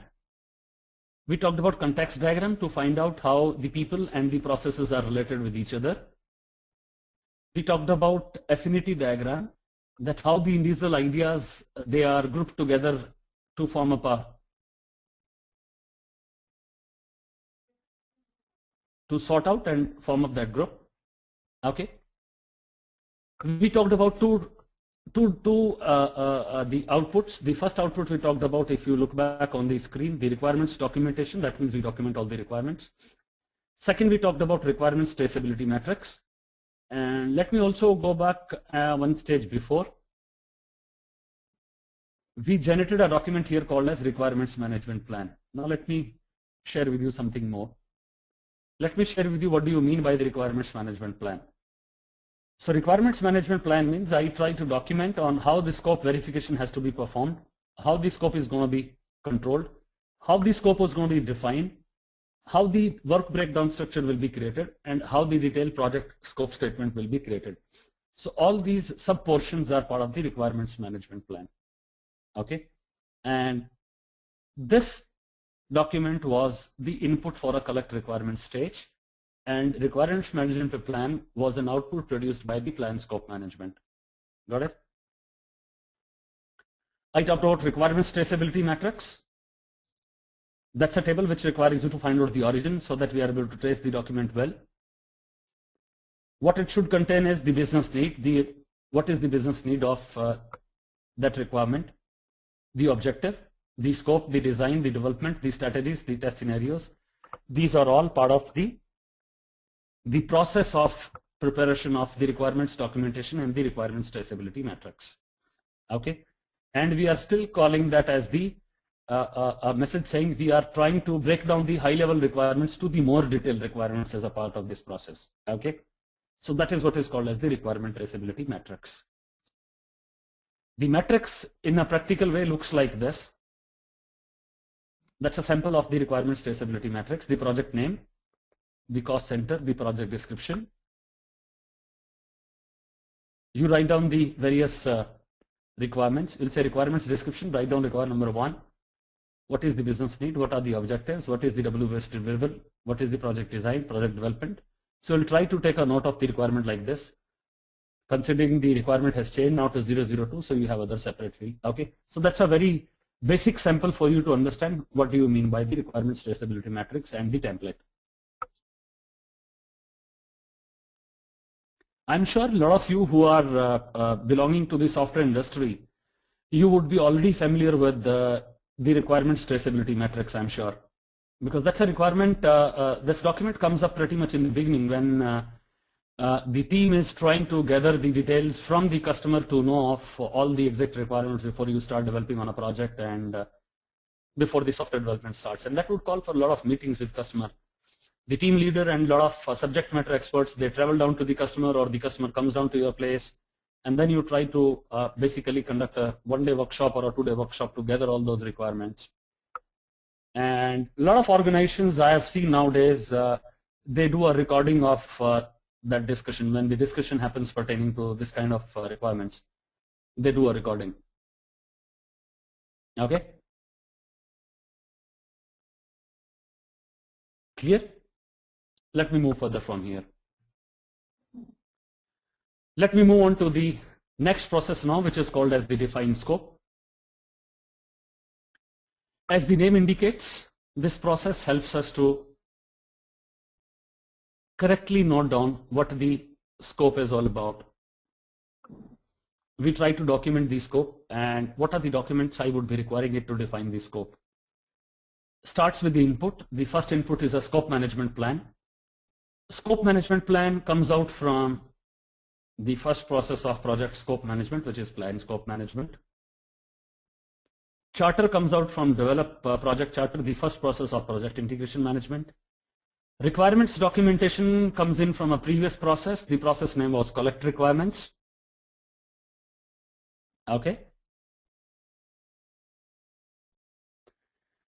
We talked about context diagram to find out how the people and the processes are related with each other. We talked about affinity diagram, that how the individual ideas, they are grouped together to form up to sort out and form up that group. Okay. We talked about the outputs. The first output we talked about, if you look back on the screen, the requirements documentation. That means we document all the requirements. Second, we talked about requirements traceability metrics. And let me also go back one stage before. We generated a document here called as requirements management plan. Now let me share with you something more. Let me share with you what do you mean by the requirements management plan. So requirements management plan means I try to document on how the scope verification has to be performed, how the scope is going to be controlled, how the scope is going to be defined, how the work breakdown structure will be created, and how the detailed project scope statement will be created. So all these sub portions are part of the requirements management plan. Okay, and this document was the input for a collect requirements stage, and requirements management plan was an output produced by the plan scope management. Got it? I talked about requirements traceability matrix. That's a table which requires you to find out the origin so that we are able to trace the document well. What it should contain is the business need, what is the business need of that requirement, the objective, the scope, the design, the development, the strategies, the test scenarios. These are all part of the process of preparation of the requirements documentation and the requirements traceability matrix. Okay, and we are still calling that as the a message saying we are trying to break down the high level requirements to the more detailed requirements as a part of this process. Okay, so that is what is called as the requirement traceability matrix. The matrix in a practical way looks like this. That's a sample of the requirements traceability matrix. The project name, the cost center, the project description. You write down the various requirements. You'll say requirements description, write down requirement number 1. What is the business need? What are the objectives? What is the WBS deliverable? What is the project design, project development? So we'll try to take a note of the requirement like this. Considering the requirement has changed now to 002, so you have other separate field. Okay, so that's a very basic sample for you to understand what do you mean by the requirements traceability matrix and the template. I'm sure a lot of you who are belonging to the software industry, you would be already familiar with the requirements traceability matrix, I'm sure. Because that's a requirement, this document comes up pretty much in the beginning when the team is trying to gather the details from the customer to know of all the exact requirements before you start developing on a project and before the software development starts. And that would call for a lot of meetings with customer. The team leader and a lot of subject matter experts, they travel down to the customer or the customer comes down to your place, and then you try to basically conduct a one-day workshop or a two-day workshop to gather all those requirements. And a lot of organizations I have seen nowadays, they do a recording of that discussion. When the discussion happens pertaining to this kind of requirements, they do a recording. Okay? Clear? Let me move further from here. Let me move on to the next process now, which is called as the define scope. As the name indicates, this process helps us to correctly note down what the scope is all about. We try to document the scope, and what are the documents I would be requiring it to define the scope. Starts with the input. The first input is a scope management plan. Scope management plan comes out from the first process of project scope management, which is plan scope management. Charter comes out from develop project charter, the first process of project integration management. Requirements documentation comes in from a previous process. The process name was collect requirements. Okay.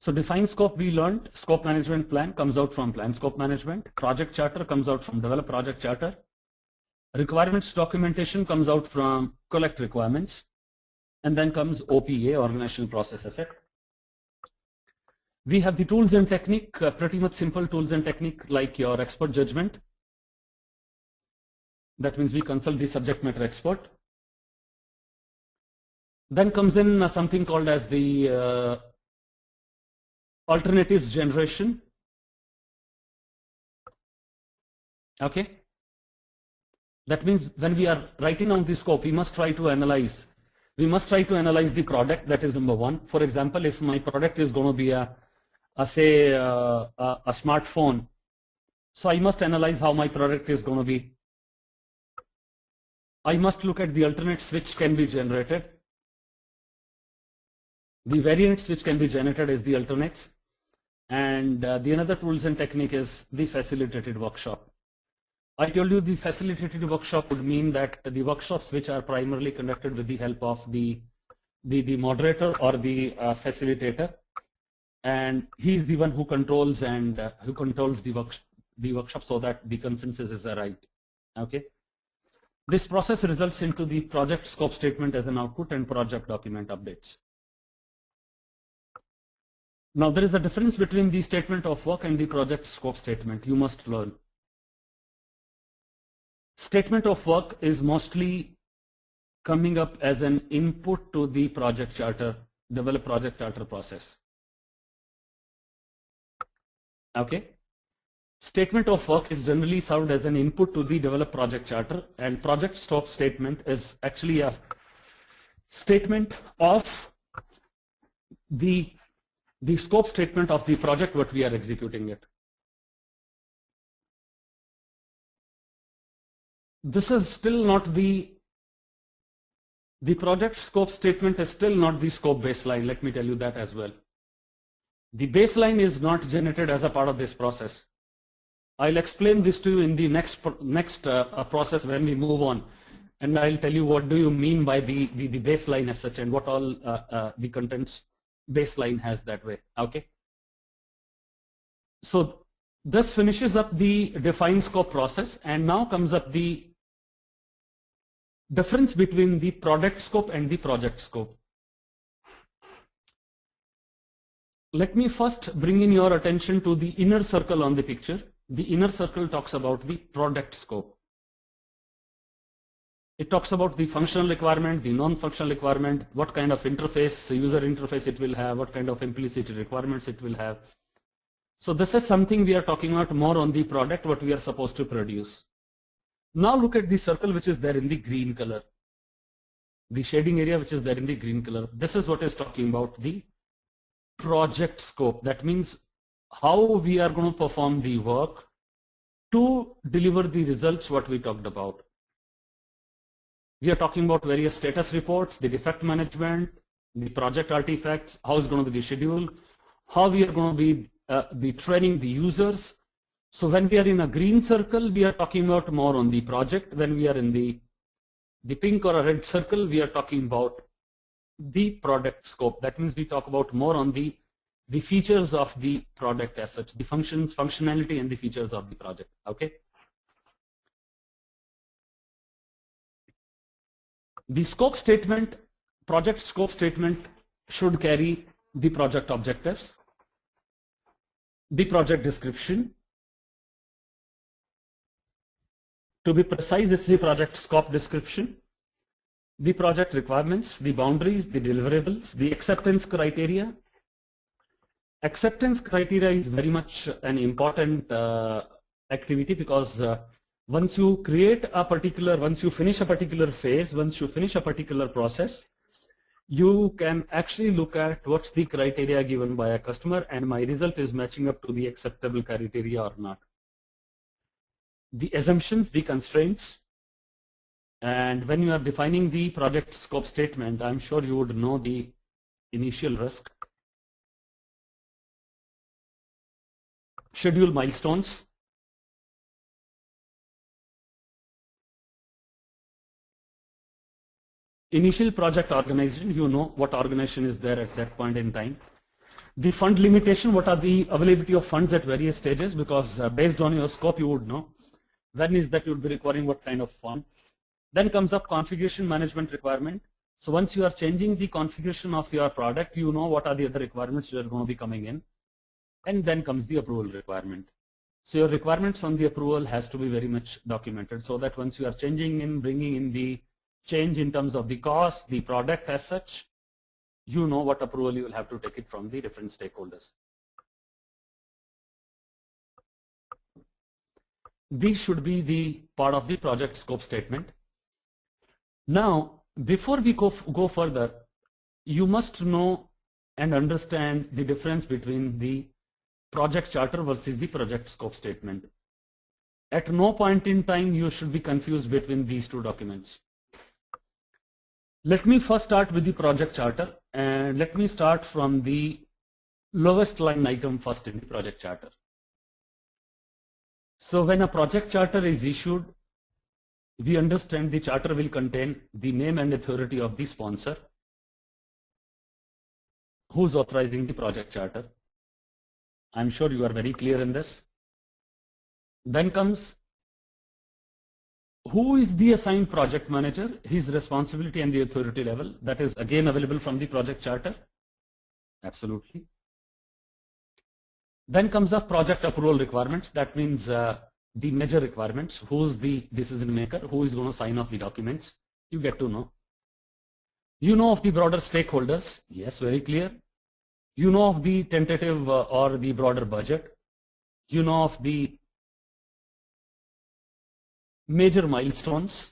So define scope, we learned scope management plan comes out from plan scope management. Project charter comes out from develop project charter. Requirements documentation comes out from collect requirements. And then comes OPA, organizational process asset. We have the tools and technique, pretty much simple tools and technique like your expert judgment. That means we consult the subject matter expert. Then comes in something called as the alternatives generation. Okay. That means when we are writing down the scope, we must try to analyze. We must try to analyze the product. That is number one. For example, if my product is going to be a smartphone, so I must analyze how my product is going to be. I must look at the alternates which can be generated. The variants which can be generated is the alternates. And the another tools and technique is the facilitated workshop. I told you the facilitated workshop would mean that the workshops which are primarily conducted with the help of the moderator or the facilitator, and he is the one who controls and the workshop so that the consensus is arrived. Okay. This process results into the project scope statement as an output and project document updates. Now there is a difference between the statement of work and the project scope statement. You must learn. Statement of work is mostly coming up as an input to the project charter, develop project charter process. Okay. Statement of work is generally served as an input to the develop project charter, and project scope statement is actually a statement of the scope statement of the project what we are executing it. This is still not the project scope statement is still not the scope baseline. Let me tell you that as well. The baseline is not generated as a part of this process. I'll explain this to you in the next process when we move on, and I'll tell you what do you mean by the baseline as such and what all the contents baseline has that way. Okay. So this finishes up the define scope process, and now comes up the difference between the product scope and the project scope. Let me first bring in your attention to the inner circle on the picture. The inner circle talks about the product scope. It talks about the functional requirement, the non-functional requirement, what kind of interface, user interface it will have, what kind of implicit requirements it will have. So this is something we are talking about more on the product, what we are supposed to produce. Now look at the circle which is there in the green color. The shading area which is there in the green color. This is what is talking about the project scope. That means how we are going to perform the work to deliver the results what we talked about. We are talking about various status reports, the defect management, the project artifacts, how it's going to be the schedule, how we are going to be training the users. So when we are in a green circle, we are talking about more on the project. When we are in the pink or a red circle, we are talking about the product scope. That means we talk about more on the features of the product as such, the functions, functionality and the features of the project. Okay. The scope statement, project scope statement should carry the project objectives, the project description. To be precise, it's the project scope description, the project requirements, the boundaries, the deliverables, the acceptance criteria. Acceptance criteria is very much an important activity because once you create a particular, once you finish a particular phase, once you finish a particular process, you can actually look at what's the criteria given by a customer and my result is matching up to the acceptable criteria or not. The assumptions, the constraints, and when you are defining the project scope statement, I'm sure you would know the initial risk, schedule milestones, initial project organization, you know what organization is there at that point in time. The fund limitation, what are the availability of funds at various stages, because based on your scope you would know when is that you would be requiring what kind of fund. Then comes up configuration management requirement. So once you are changing the configuration of your product, you know what are the other requirements that are going to be coming in. And then comes the approval requirement. So your requirements on the approval has to be very much documented so that once you are changing in, bringing in the change in terms of the cost, the product as such, you know what approval you will have to take it from the different stakeholders. These should be the part of the project scope statement. Now, before we go further, you must know and understand the difference between the project charter versus the project scope statement. At no point in time you should be confused between these two documents. Let me first start with the project charter, and let me start from the lowest line item first in the project charter. So when a project charter is issued, we understand the charter will contain the name and authority of the sponsor who's authorizing the project charter. I'm sure you are very clear in this. Then comes who is the assigned project manager, his responsibility and the authority level. That is again available from the project charter. Absolutely. Then comes the project approval requirements. That means the major requirements. Who's the decision maker? Who is going to sign off the documents? You get to know. You know of the broader stakeholders. Yes, very clear. You know of the tentative or the broader budget. You know of the major milestones.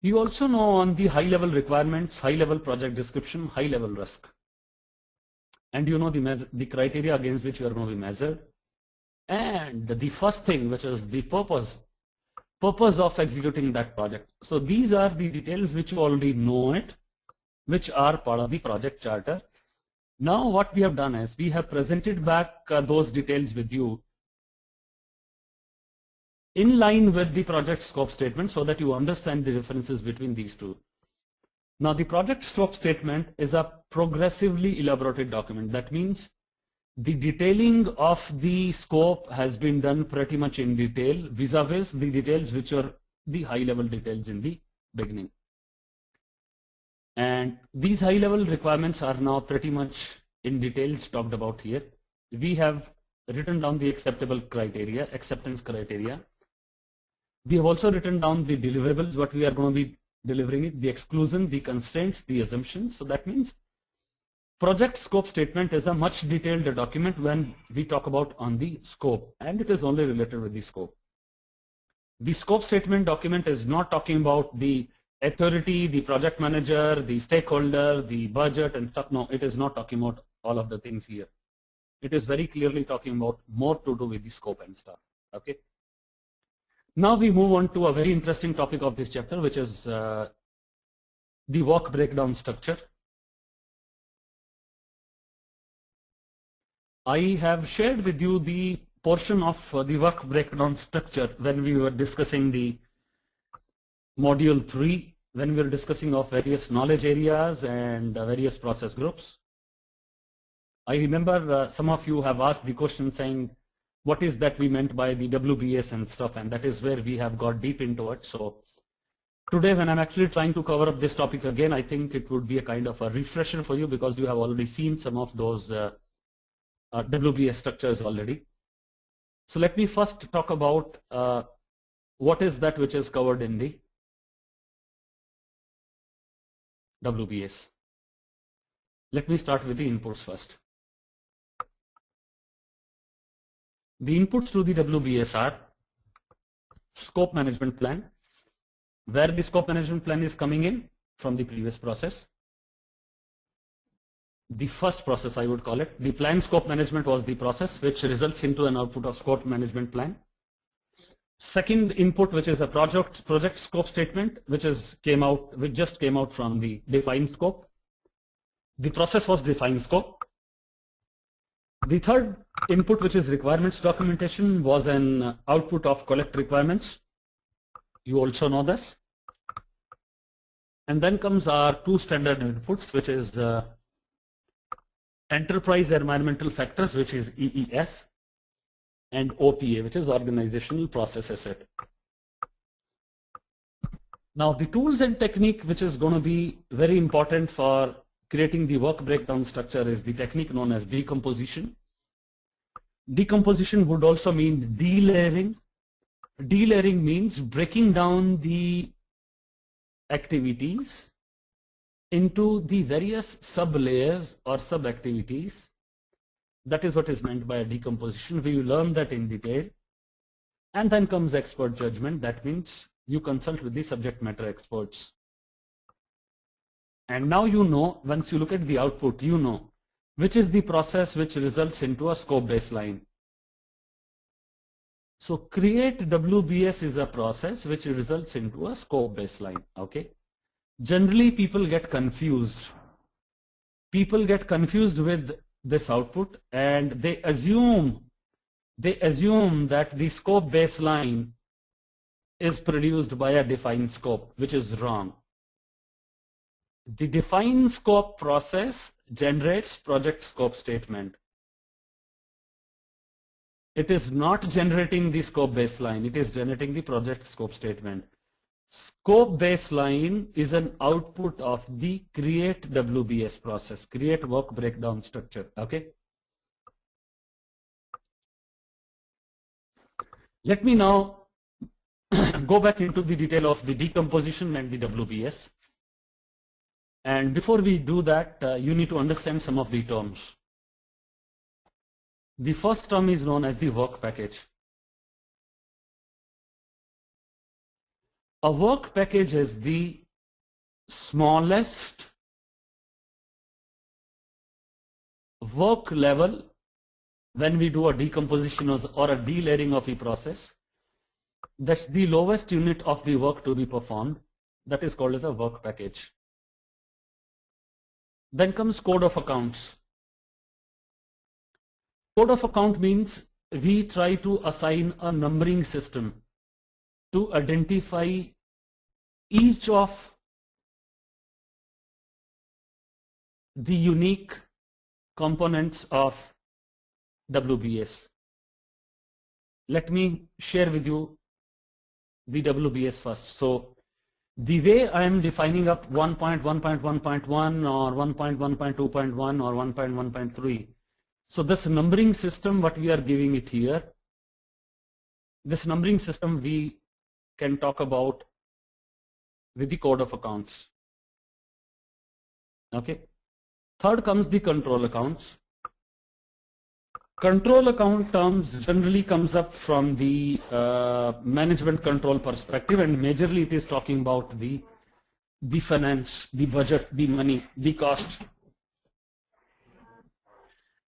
You also know on the high level requirements, high level project description, high level risk. And you know the criteria against which you are going to be measured. And the first thing, which is the purpose of executing that project. So these are the details which you already know it, which are part of the project charter. Now what we have done is we have presented back those details with you in line with the project scope statement so that you understand the differences between these two. Now the project scope statement is a progressively elaborated document. That means the detailing of the scope has been done pretty much in detail vis-a-vis the details which are the high level details in the beginning. And these high level requirements are now pretty much in details talked about here. We have written down the acceptance criteria. We have also written down the deliverables, what we are going to be delivering it, the exclusion, the constraints, the assumptions. So that means project scope statement is a much detailed document when we talk about on the scope, and it is only related with the scope. The scope statement document is not talking about the authority, the project manager, the stakeholder, the budget and stuff. No, it is not talking about all of the things here. It is very clearly talking about more to do with the scope and stuff. Okay. Now we move on to a very interesting topic of this chapter, which is the work breakdown structure. I have shared with you the portion of the work breakdown structure when we were discussing the module 3, when we were discussing of various knowledge areas and various process groups. I remember some of you have asked the question saying, what is that we meant by the WBS and stuff, and that is where we have got deep into it. So today when I'm actually trying to cover up this topic again, I think it would be a kind of a refresher for you because you have already seen some of those WBS structures already. So let me first talk about what is that which is covered in the WBS. Let me start with the inputs first. The inputs to the WBS are scope management plan, where the scope management plan is coming in from the previous process. The first process, I would call it, the plan scope management was the process which results into an output of scope management plan. Second input, which is a project scope statement, which just came out from the defined scope. The process was defined scope. The third input, which is requirements documentation, was an output of collect requirements. You also know this. And then comes our two standard inputs, which is enterprise environmental factors, which is EEF, and OPA, which is organizational process asset. Now the tools and technique which is going to be very important for creating the work breakdown structure is the technique known as decomposition. Decomposition would also mean delayering. Delayering means breaking down the activities into the various sub-layers or sub-activities. That is what is meant by a decomposition. We will learn that in detail. And then comes expert judgment. That means you consult with the subject matter experts. And now you know, once you look at the output, you know which is the process which results into a scope baseline. So create WBS is a process which results into a scope baseline. Okay. Generally people get confused. People get confused with this output and they assume that the scope baseline is produced by a defined scope, which is wrong. The defined scope process generates project scope statement. It is not generating the scope baseline, it is generating the project scope statement. Scope baseline is an output of the create WBS process, create work breakdown structure. Okay. Let me now go back into the detail of the decomposition and the WBS. And before we do that, you need to understand some of the terms. The first term is known as the work package. A work package is the smallest work level when we do a decomposition or a delayering of a process. That's the lowest unit of the work to be performed. That is called as a work package. Then comes code of accounts. Code of account means we try to assign a numbering system to identify each of the unique components of WBS. Let me share with you the WBS first. So the way I am defining up 1.1.1.1 or 1.1.2.1 or 1.1.3, So this numbering system, what we are giving it here, this numbering system we can talk about with the code of accounts. Okay. Third comes the control accounts. Control account terms generally comes up from the management control perspective, and majorly it is talking about the finance, the budget, the money, the cost.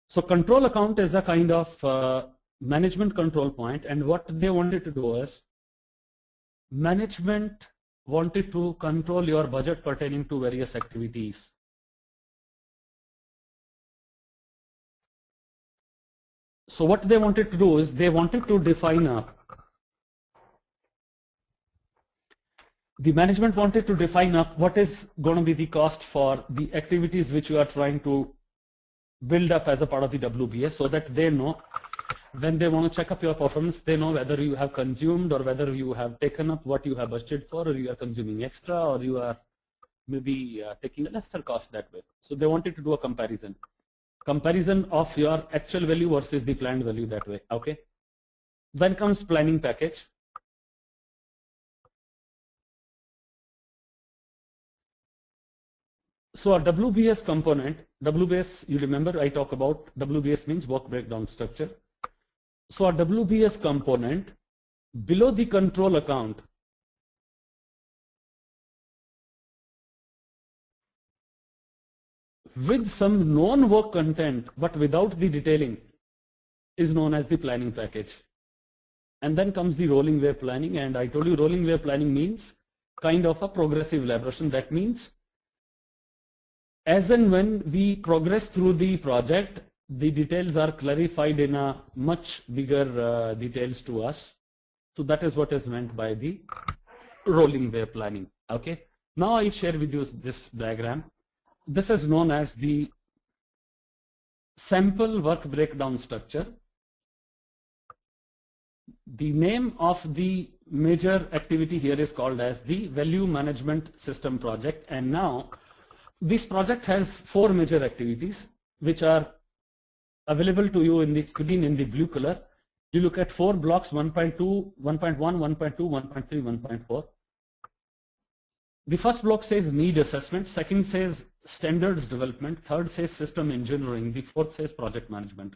So control account is a kind of management control point, and what they wanted to do is management wanted to control your budget pertaining to various activities. So what they wanted to do is they wanted to define the management wanted to define what is going to be the cost for the activities which you are trying to build up as a part of the WBS, so that they know when they want to check up your performance, they know whether you have consumed or whether you have taken up what you have budgeted for, or you are consuming extra, or you are maybe taking a lesser cost that way. So they wanted to do a comparison of your actual value versus the planned value that way. Okay. Then comes planning package. So our WBS component, WBS, you remember I talk about WBS means work breakdown structure. So our WBS component below the control account with some known work content but without the detailing is known as the planning package. And then comes the rolling wave planning, and I told you rolling wave planning means kind of a progressive elaboration. That means as and when we progress through the project, the details are clarified in a much bigger details to us. So that is what is meant by the rolling wave planning. Okay. Now I share with you this diagram. This is known as the sample work breakdown structure. The name of the major activity here is called as the value management system project, and now this project has 4 major activities which are available to you in the screen in the blue color. You look at 4 blocks, 1.2, 1.1, 1.2, 1.3, 1.4. The first block says need assessment, second says standards development, third says system engineering, the fourth says project management.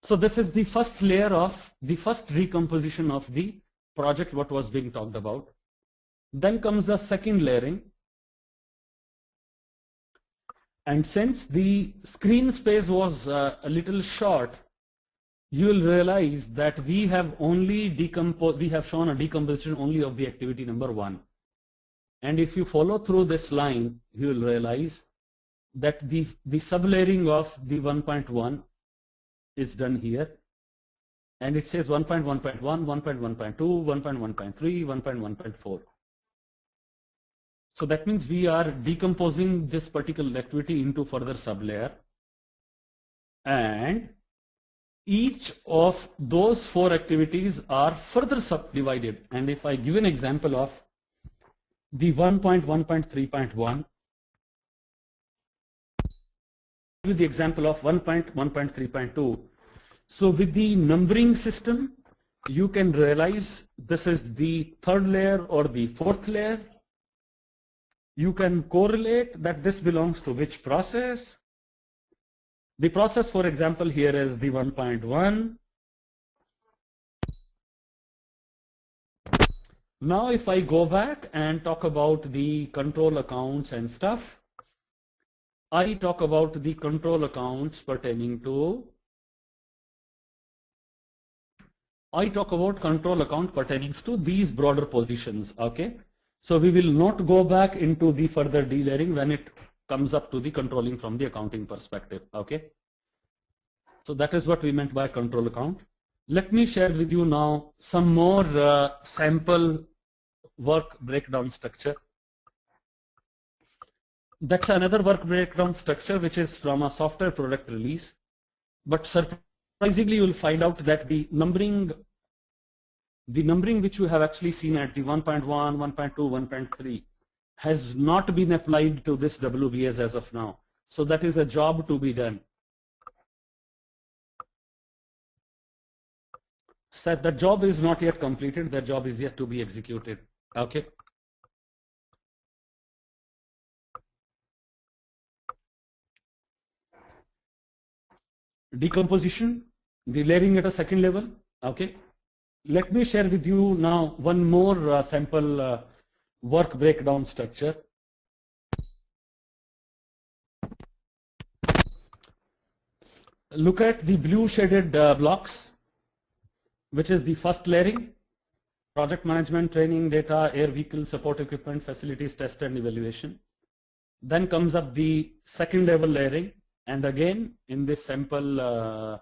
So this is the first layer of the first recomposition of the project what was being talked about. Then comes the second layering. And since the screen space was a little short, you will realize that we have shown a decomposition only of the activity number 1. And if you follow through this line, you will realize that the sublayering of the 1.1 is done here. And it says 1.1.1, 1.1.2, 1.1.3, 1.1.4. So that means we are decomposing this particular activity into further sublayer, and each of those 4 activities are further subdivided. And if I give an example of the 1.1.3.1, with the example of 1.1.3.2, so with the numbering system, you can realize this is the 3rd layer or the 4th layer. You can correlate that this belongs to which process. The process, for example, here is the 1.1. Now if I go back and talk about the control accounts and stuff, I talk about the control accounts pertaining to, these broader positions. Okay. So we will not go back into the further delayering when it comes up to the controlling from the accounting perspective. Okay. So that is what we meant by control account. Let me share with you now some more sample work breakdown structure. That's another work breakdown structure which is from a software product release. But surprisingly, you will find out that the numbering which you have actually seen at the 1.1, 1.2, 1.3 has not been applied to this WBS as of now. So that is a job to be done. said the job is not yet completed, the job is yet to be executed. Okay. Decomposition, the layering at a second level. Okay. Let me share with you now one more sample work breakdown structure. Look at the blue shaded blocks, which is the first layering: project management, training, data, air vehicle, support equipment, facilities, test and evaluation. Then comes up the second level layering, and again in this sample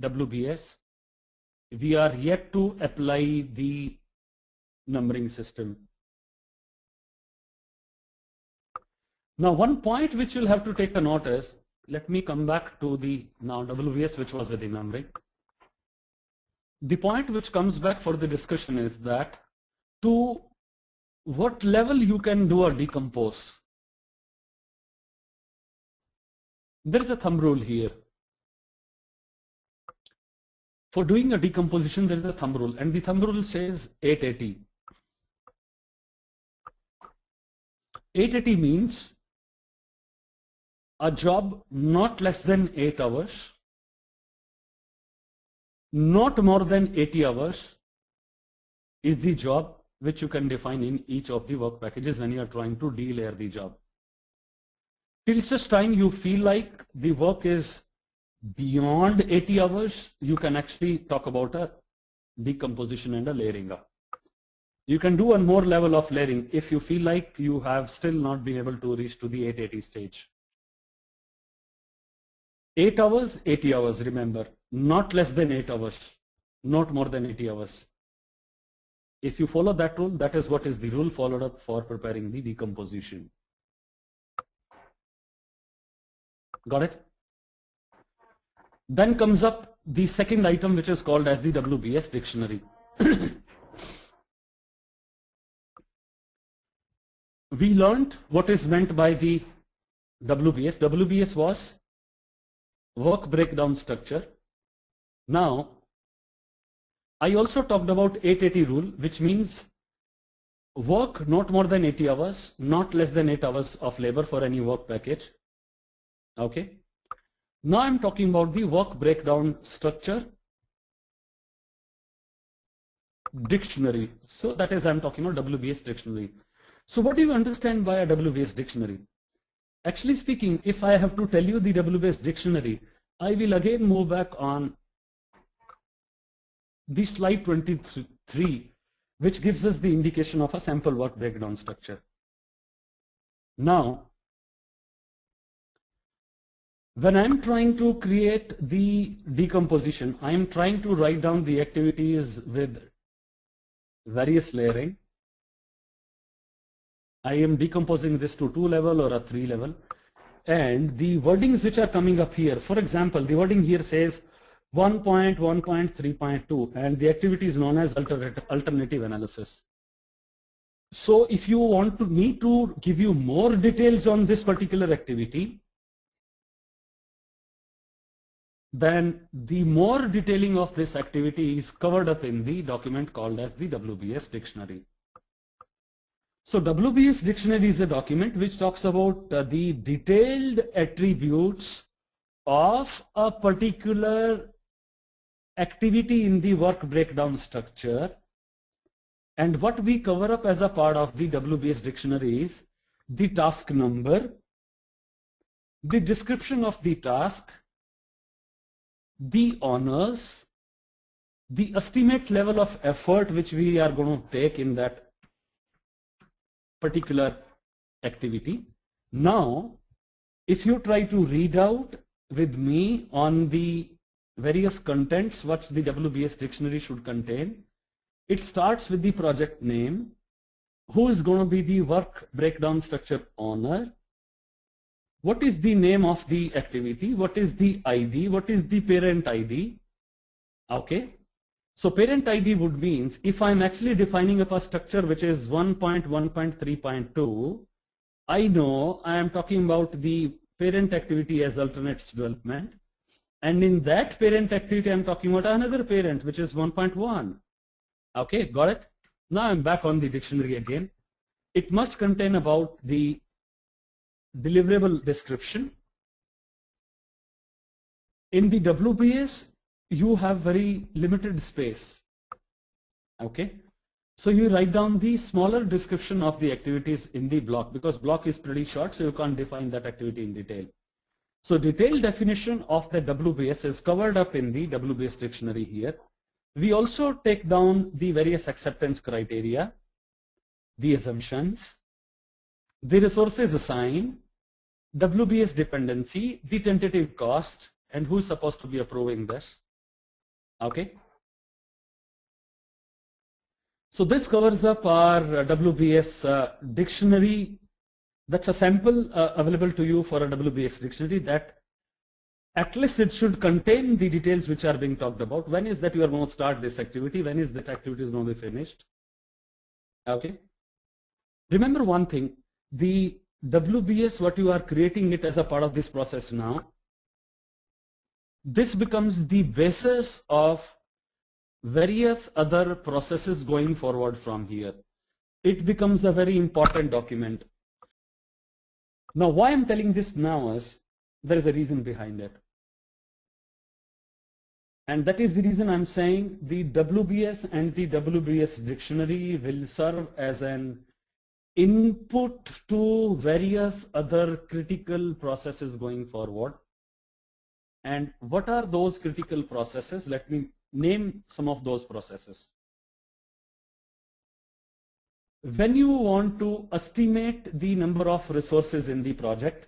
WBS, we are yet to apply the numbering system. Now one point which you'll have to take a note is, let me come back to the now WBS which was with the numbering. The point which comes back for the discussion is that to what level you can do a decompose. There is a thumb rule here. For doing a decomposition, there is a thumb rule, and the thumb rule says 880. 880 means a job not less than 8 hours, not more than 80 hours is the job which you can define in each of the work packages when you are trying to de-layer the job. Till such time you feel like the work is beyond 80 hours, you can actually talk about a decomposition and a layering up. You can do one more level of layering if you feel like you have still not been able to reach to the 880 stage. 8 hours, 80 hours, remember, not less than 8 hours, not more than 80 hours. If you follow that rule, that is what is the rule followed up for preparing the decomposition. Got it? Then comes up the second item, which is called as the WBS dictionary. We learned what is meant by the WBS. WBS was work breakdown structure. Now, I also talked about 880 rule, which means work not more than 80 hours, not less than 8 hours of labor for any work package. Okay. Now I'm talking about the work breakdown structure dictionary. So that is, I'm talking about WBS dictionary. So what do you understand by a WBS dictionary? Actually speaking, if I have to tell you the WBS dictionary, I will again move back on the slide 23, which gives us the indication of a sample work breakdown structure. Now, when I'm trying to create the decomposition, I'm trying to write down the activities with various layering. I am decomposing this to 2 level or a 3 level. And the wordings which are coming up here, for example, the wording here says 1.1.3.2, and the activity is known as alternative analysis. So if you want me to give you more details on this particular activity, then the more detailing of this activity is covered up in the document called as the WBS dictionary. So WBS dictionary is a document which talks about the detailed attributes of a particular activity in the work breakdown structure. And what we cover up as a part of the WBS dictionary is the task number, the description of the task, the honors, the estimate level of effort which we are going to take in that particular activity. Now, if you try to read out with me on the various contents what the WBS dictionary should contain, it starts with the project name, who is going to be the work breakdown structure owner, what is the name of the activity, what is the ID, what is the parent ID. Okay. So parent ID would means if I'm actually defining up a structure which is 1.1.3.2, I know I am talking about the parent activity as alternates development, And in that parent activity, I'm talking about another parent, which is 1.1. Okay, got it? Now I'm back on the dictionary again. It must contain about the deliverable description. In the WBS, you have very limited space. Okay, so you write down the smaller description of the activities in the block, because block is pretty short, so you can't define that activity in detail. So detailed definition of the WBS is covered up in the WBS dictionary here. We also take down the various acceptance criteria, the assumptions, the resources assigned, WBS dependency, the tentative cost, and who is supposed to be approving this. Okay. So this covers up our WBS dictionary. That's a sample available to you for a WBS dictionary that at least it should contain the details which are being talked about. When is that you are going to start this activity? When is that activity is going to be finished? Okay. Remember one thing, the WBS, what you are creating it as a part of this process now, this becomes the basis of various other processes going forward from here. It becomes a very important document. Now, why I'm telling this now is there is a reason behind it. And that is the reason I'm saying the WBS and the WBS dictionary will serve as an input to various other critical processes going forward. And what are those critical processes? Let me name some of those processes. When you want to estimate the number of resources in the project,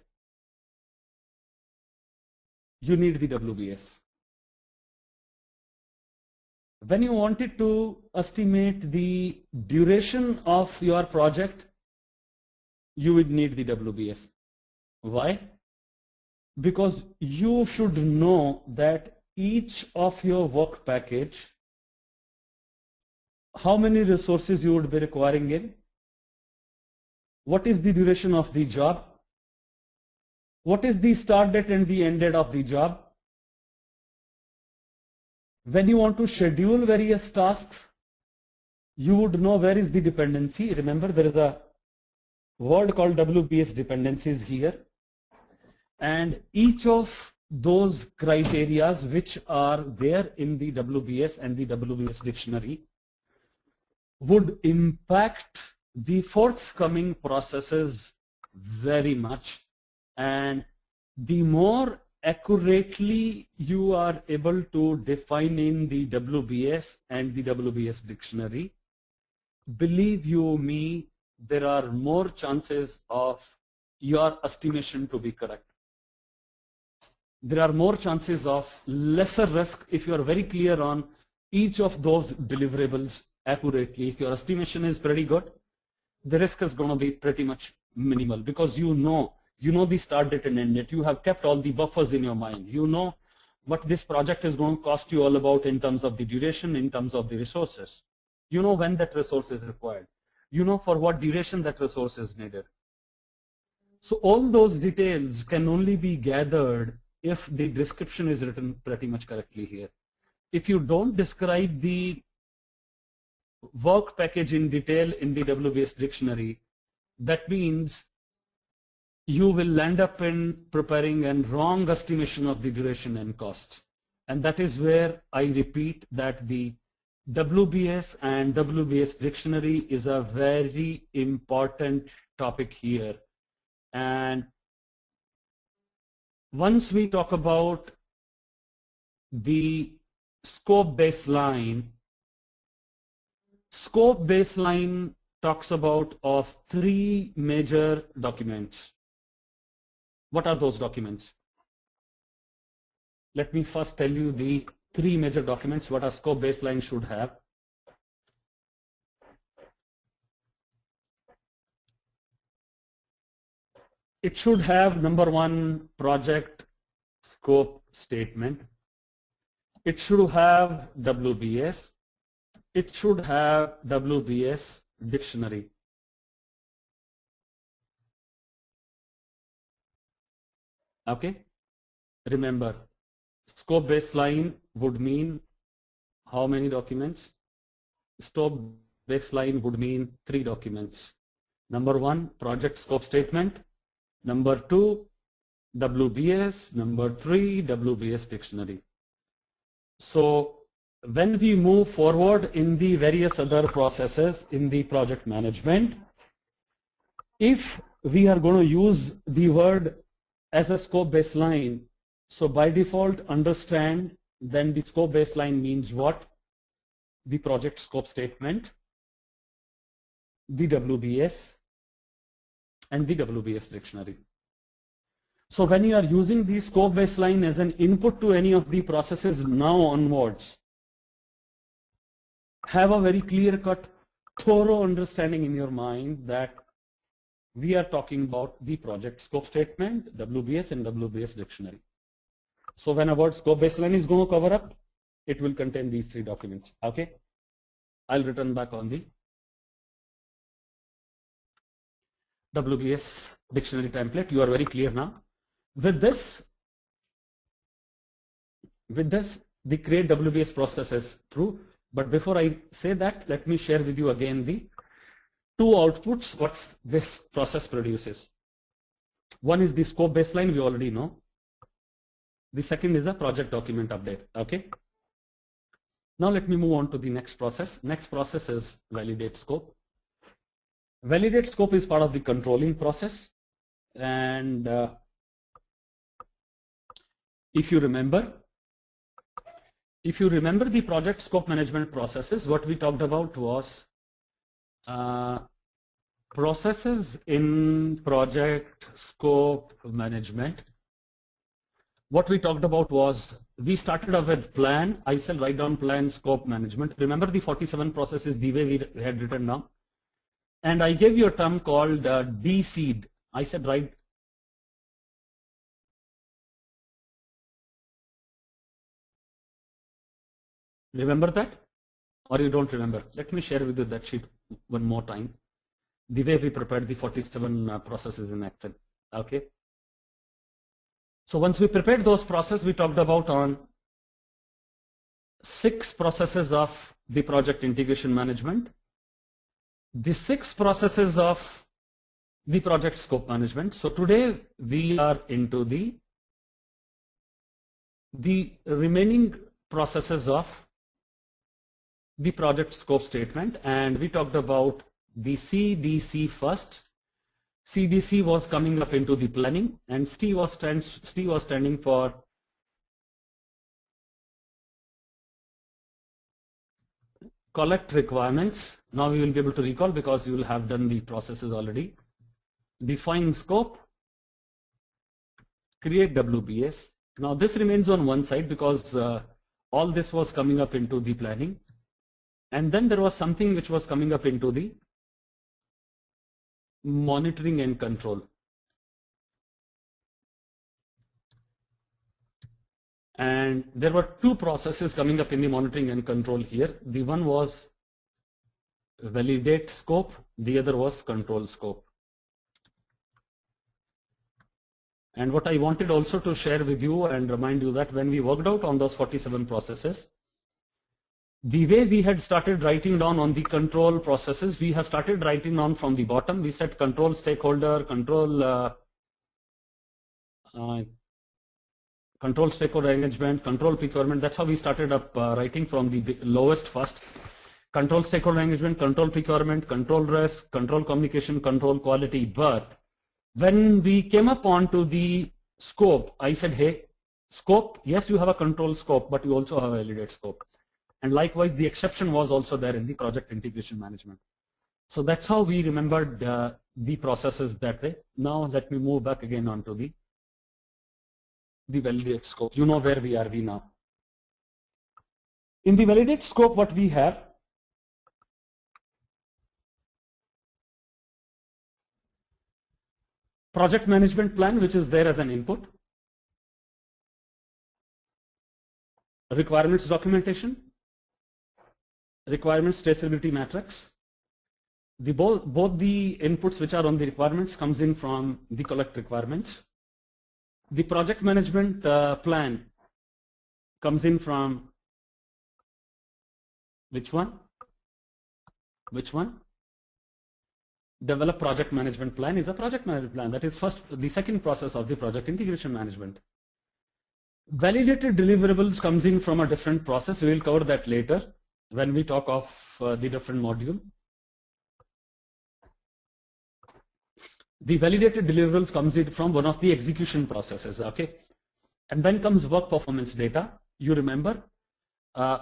you need the WBS. When you wanted to estimate the duration of your project, you would need the WBS. Why? Because you should know that each of your work package, how many resources you would be requiring in, what is the duration of the job, what is the start date and the end date of the job. When you want to schedule various tasks, you would know where is the dependency. Remember, there is a word called WBS dependencies here. And each of those criterias which are there in the WBS and the WBS dictionary would impact the forthcoming processes very much. And the more accurately you are able to define in the WBS and the WBS dictionary, believe you me, there are more chances of your estimation to be correct. There are more chances of lesser risk if you are very clear on each of those deliverables accurately. If your estimation is pretty good, the risk is going to be pretty much minimal, because you know the start date and end date. You have kept all the buffers in your mind. You know what this project is going to cost you all about in terms of the duration, in terms of the resources. You know when that resource is required. You know for what duration that resource is needed. So all those details can only be gathered if the description is written pretty much correctly here. If you don't describe the work package in detail in the WBS dictionary, that means you will end up in preparing a wrong estimation of the duration and cost. And that is where I repeat that the WBS and WBS dictionary is a very important topic here. And once we talk about the scope baseline talks about of three major documents. What are those documents? Let me first tell you the three major documents what a scope baseline should have. It should have, number one, project scope statement. It should have WBS. It should have WBS dictionary. Okay, remember, Scope baseline would mean how many documents? Scope baseline would mean 3 documents. Number 1, project scope statement. Number 2, WBS. Number 3, WBS dictionary. So when we move forward in the various other processes in the project management, if we are going to use the word as a scope baseline, so by default understand then the scope baseline means what? The project scope statement, the WBS, and the WBS dictionary. So when you are using the scope baseline as an input to any of the processes now onwards, have a very clear-cut, thorough understanding in your mind that we are talking about the project scope statement, WBS, and WBS dictionary. So when a word scope baseline is going to cover up, it will contain these 3 documents. Okay, I'll return back on the WBS dictionary template. You are very clear now. With this, the create WBS process is through. But before I say that, let me share with you again the 2 outputs what this process produces. One is the scope baseline, we already know. The second is a project document update. Okay. Now let me move on to the next process. Next process is validate scope. Validate scope is part of the controlling process, and if you remember the project scope management processes, what we talked about was processes in project scope management. What we talked about was, we started off with plan. I said write down plan, scope, management. Remember the 47 processes the way we had written down. And I gave you a term called de-seed. I said write. Remember that? Or you don't remember? Let me share with you that sheet one more time. The way we prepared the 47 processes in Excel. Okay. So once we prepared those processes, we talked about on 6 processes of the project integration management, the 6 processes of the project scope management. So today we are into the remaining processes of the project scope statement, and we talked about the CDC first. CDC was coming up into the planning, and ST was standing for collect requirements. Now we will be able to recall because you will have done the processes already. Define scope, create WBS. Now this remains on one side because all this was coming up into the planning, and then there was something which was coming up into the monitoring and control. And there were 2 processes coming up in the monitoring and control here. The one was validate scope, the other was control scope. And what I wanted also to share with you and remind you that when we worked out on those 47 processes, the way we had started writing down on the control processes, we have started writing down from the bottom. We said control stakeholder, control stakeholder engagement, control procurement. That's how we started up writing from the lowest first. Control stakeholder engagement, control procurement, control risk, control communication, control quality. But when we came up onto the scope, I said, hey, scope, yes, you have a control scope, but you also have a validate scope. And likewise, the exception was also there in the project integration management. So that's how we remembered the processes that way. Now let me move back again onto the validate scope. You know where we are now. In the validate scope, what we have, project management plan, which is there as an input, requirements documentation, requirements traceability matrix. Both the inputs which are on the requirements comes in from the collect requirements. The project management plan comes in from which one? Which one? Develop project management plan is a project management plan. That is the second process of the project integration management. Validated deliverables comes in from a different process. We will cover that later when we talk of the different module. The validated deliverables comes in from one of the execution processes, okay? And then comes work performance data. You remember,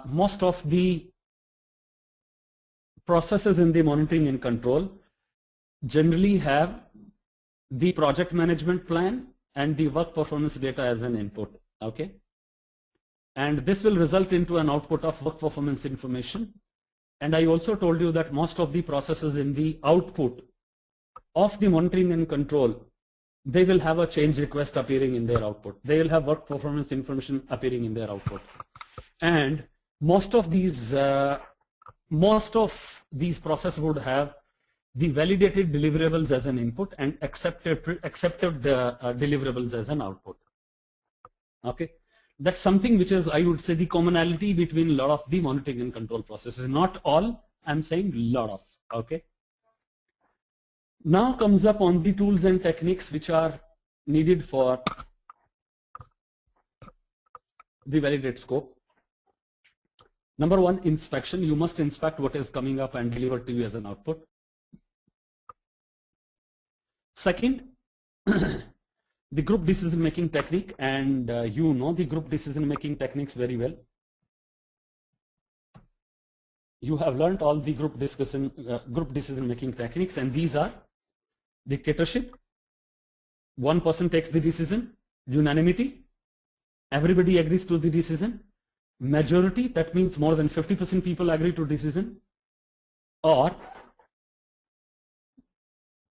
most of the processes in the monitoring and control generally have the project management plan and the work performance data as an input, okay? And this will result into an output of work performance information. And I also told you that most of the processes in the output of the monitoring and control, they will have a change request appearing in their output. They will have work performance information appearing in their output. And most of these processes would have the validated deliverables as an input and accepted deliverables as an output. Okay, that's something which is, I would say, the commonality between a lot of the monitoring and control processes. Not all, I'm saying lot of. Okay. Now comes up on the tools and techniques which are needed for the validate scope. Number one, inspection. You must inspect what is coming up and delivered to you as an output. Second, the group decision making technique, and you know the group decision making techniques very well. You have learned all the group decision making techniques, and these are dictatorship, one person takes the decision, unanimity, everybody agrees to the decision, majority, that means more than 50% people agree to decision, or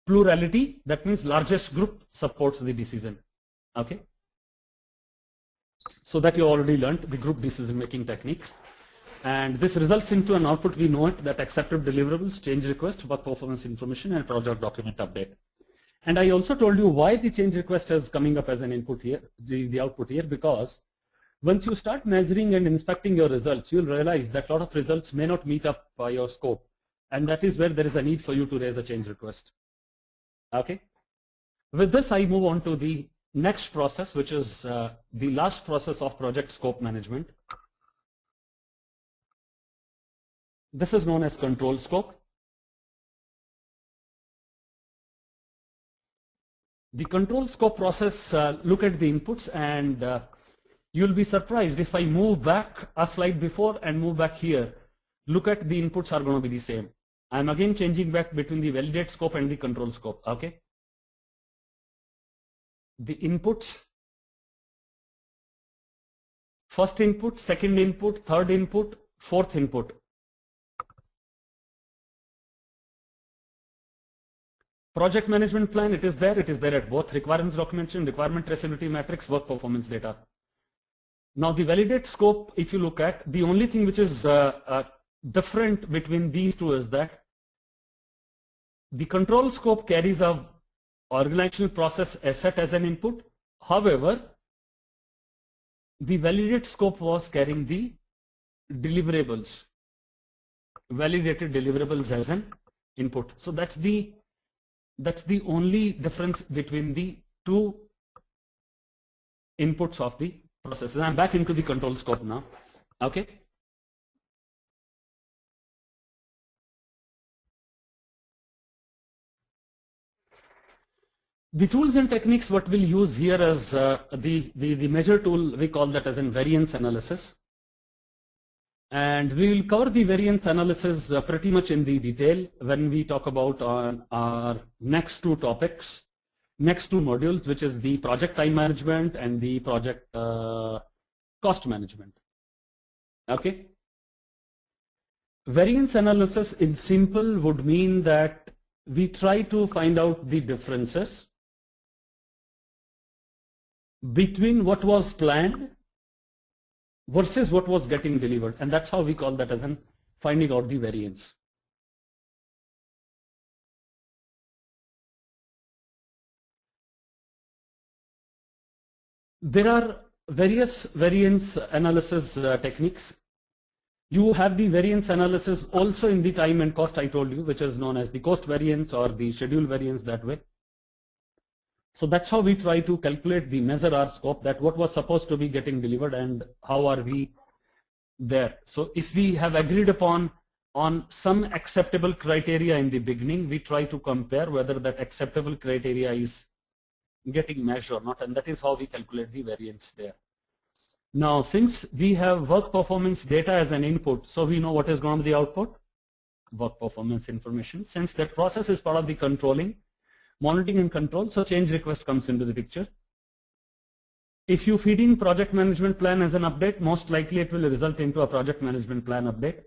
plurality, that means largest group supports the decision. Okay, so that you already learned the group decision making techniques, and this results into an output. We know it, that accepted deliverables, change request, work performance information, and project document update. And I also told you why the change request is coming up as an input here, the output here, because once you start measuring and inspecting your results, you'll realize that a lot of results may not meet up your scope, and that is where there is a need for you to raise a change request. Okay. With this, I move on to the next process, which is the last process of project scope management. This is known as control scope. The control scope process, look at the inputs, and you'll be surprised if I move back a slide before and move back here. Look at the inputs are going to be the same. I'm again changing back between the validate scope and the control scope. Okay. The inputs, first input, second input, third input, fourth input. Project management plan, it is there at both requirements documentation, requirement traceability matrix, work performance data. Now the validate scope, if you look at, the only thing which is different between these two is that the control scope carries a organizational process asset as an input. However, the validate scope was carrying the deliverables, validated deliverables as an input. So that's the only difference between the two inputs of the processes. I'm back into the control scope now. Okay. The tools and techniques what we'll use here is the measure tool, we call that as in variance analysis. And we will cover the variance analysis pretty much in the detail when we talk about our next two topics, next two modules, which is the project time management and the project cost management. Okay. Variance analysis in simple would mean that we try to find out the differences between what was planned versus what was getting delivered, and that's how we call that as in finding out the variance. There are various variance analysis techniques. You have the variance analysis also in the time and cost I told you, which is known as the cost variance or the schedule variance that way. So that's how we try to calculate the measure our scope, that what was supposed to be getting delivered and how are we there. So if we have agreed upon on some acceptable criteria in the beginning, we try to compare whether that acceptable criteria is getting measured or not, and that is how we calculate the variance there. Now, since we have work performance data as an input, so we know what is going to be the output, work performance information. Since that process is part of the controlling, monitoring and control, so change request comes into the picture. If you feed in project management plan as an update, most likely it will result into a project management plan update.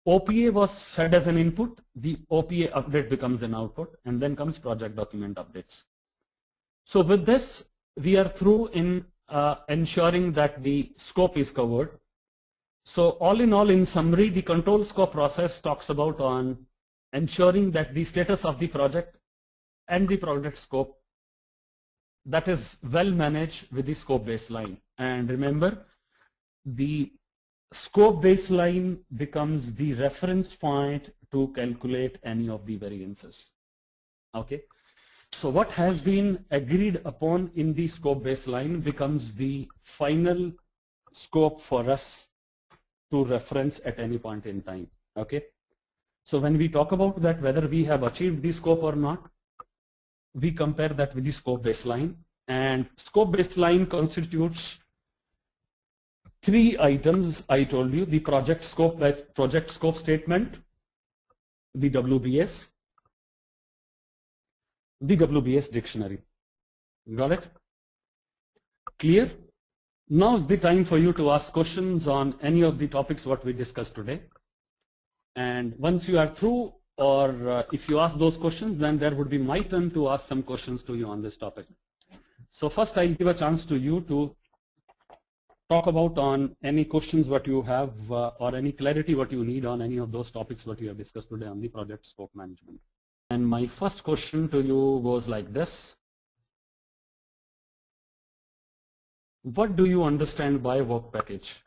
OPA was fed as an input, the OPA update becomes an output, and then comes project document updates. So with this, we are through in ensuring that the scope is covered. So all in all, in summary, the control scope process talks about on ensuring that the status of the project and the project scope that is well managed with the scope baseline. And remember, the scope baseline becomes the reference point to calculate any of the variances. Okay. So what has been agreed upon in the scope baseline becomes the final scope for us to reference at any point in time. Okay. So when we talk about that, whether we have achieved the scope or not, we compare that with the scope baseline, and scope baseline constitutes three items I told you: the project scope statement, the WBS, the WBS dictionary. Got it? Clear? Now is the time for you to ask questions on any of the topics what we discussed today. And once you are through, or if you ask those questions, then there would be my turn to ask some questions to you on this topic. So first I'll give a chance to you to talk about on any questions what you have or any clarity what you need on any of those topics what you have discussed today on the project scope management. And my first question to you goes like this. What do you understand by work package?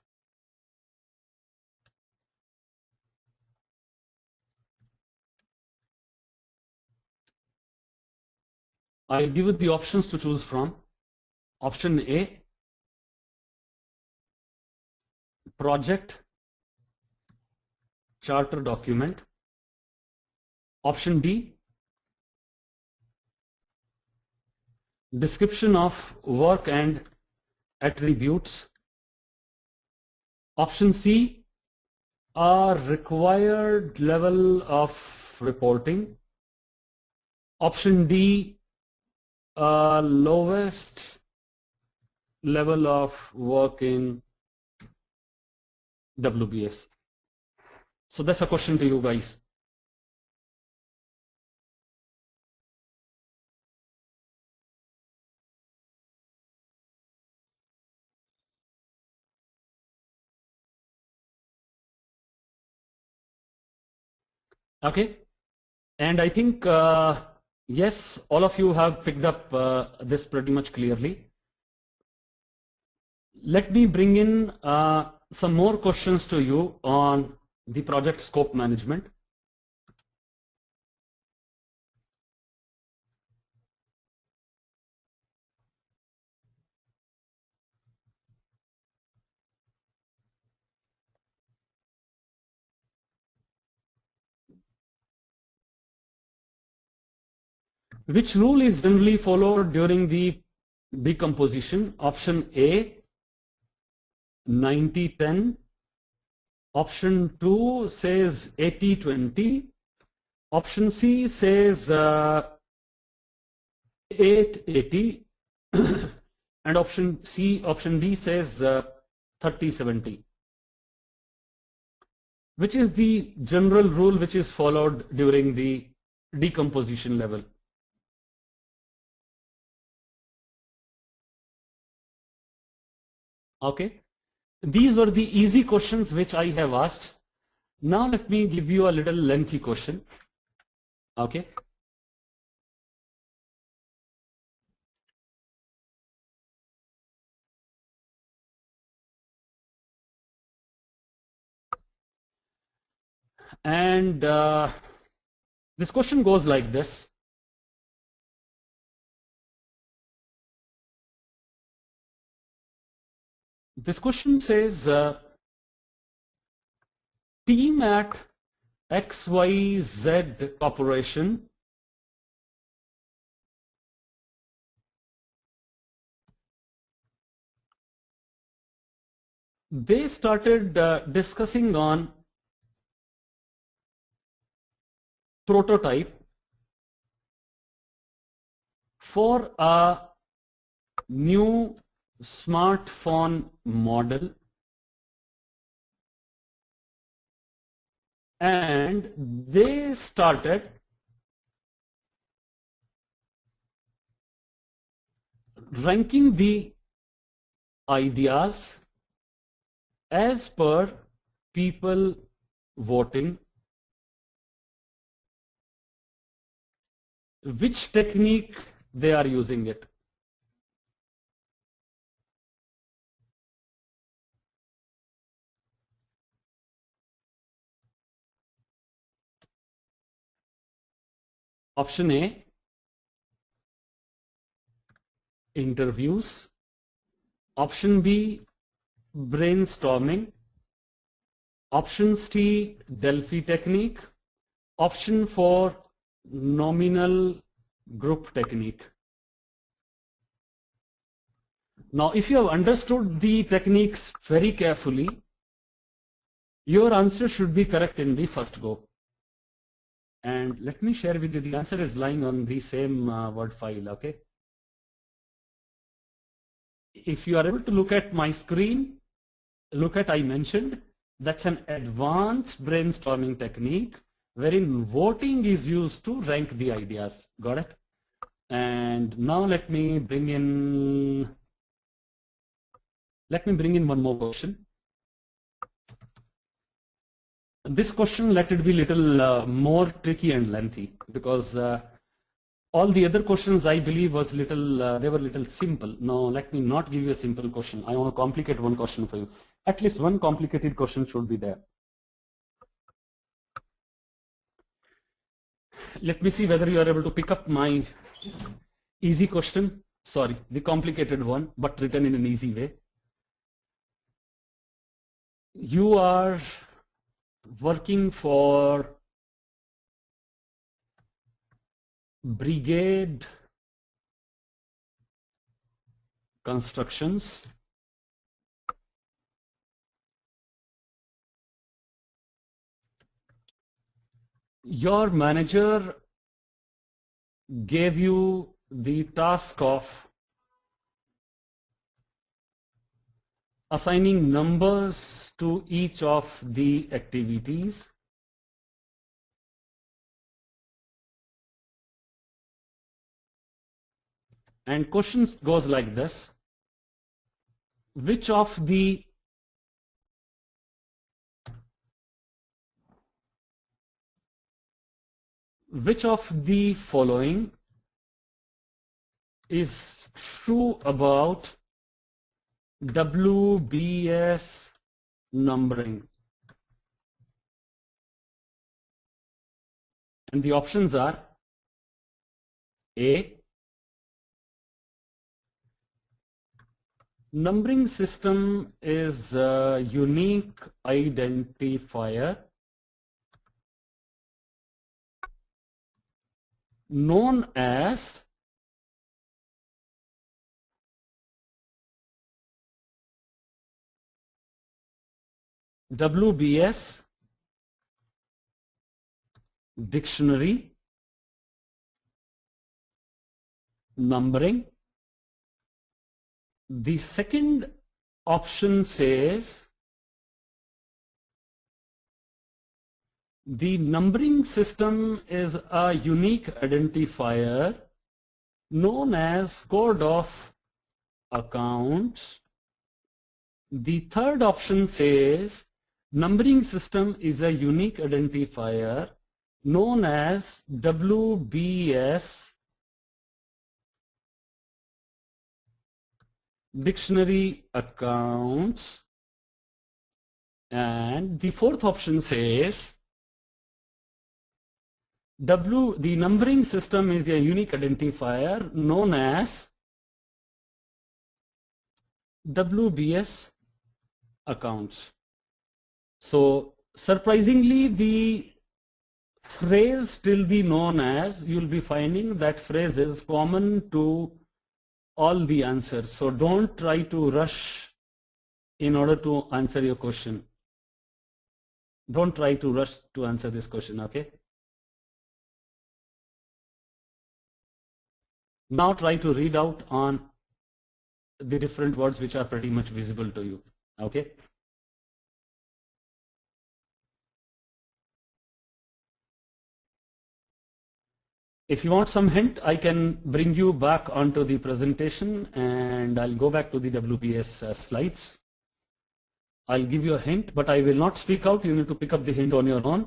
I'll give you the options to choose from. Option A, project charter document. Option B, description of work and attributes. Option C, a required level of reporting. Option D, lowest level of work in WBS. So that's a question to you guys. Okay, and I think yes, all of you have picked up this pretty much clearly. Let me bring in some more questions to you on the project scope management. Which rule is generally followed during the decomposition? Option A, 90-10. Option 2 says 80-20. Option C says 8-80. And option D says 30-70. Which is the general rule which is followed during the decomposition level? Okay, these were the easy questions which I have asked. Now let me give you a little lengthy question. Okay. And this question goes like this. This question says, team at XYZ Corporation they started discussing on prototype for a new smartphone model, and they started ranking the ideas as per people voting. Which technique they are using it? Option A, interviews. Option B, brainstorming. Option C, Delphi technique. Option 4, nominal group technique. Now, if you have understood the techniques very carefully, your answer should be correct in the first go. And let me share with you, the answer is lying on the same Word file, okay? If you are able to look at my screen, look at I mentioned, that's an advanced brainstorming technique wherein voting is used to rank the ideas. Got it? And now let me bring in one more question. This question, let it be little more tricky and lengthy, because all the other questions I believe was little, they were little simple. Now let me not give you a simple question. I want to complicate one question for you. At least one complicated question should be there. Let me see whether you are able to pick up my easy question. Sorry, the complicated one, but written in an easy way. You are working for Brigade Constructions. Your manager gave you the task of assigning numbers to each of the activities. And question goes like this: which of the following is true about WBS numbering? And the options are: A, numbering system is a unique identifier known as WBS dictionary numbering. The second option says the numbering system is a unique identifier known as code of accounts. The third option says numbering system is a unique identifier known as WBS dictionary accounts. And the fourth option says The numbering system is a unique identifier known as WBS accounts. So surprisingly, the phrase still be known as, you'll be finding that phrase is common to all the answers. So don't try to rush in order to answer your question. Don't try to rush to answer this question, okay? Now try to read out on the different words which are pretty much visible to you, okay? If you want some hint, I can bring you back onto the presentation and I'll go back to the WBS slides. I'll give you a hint, but I will not speak out. You need to pick up the hint on your own.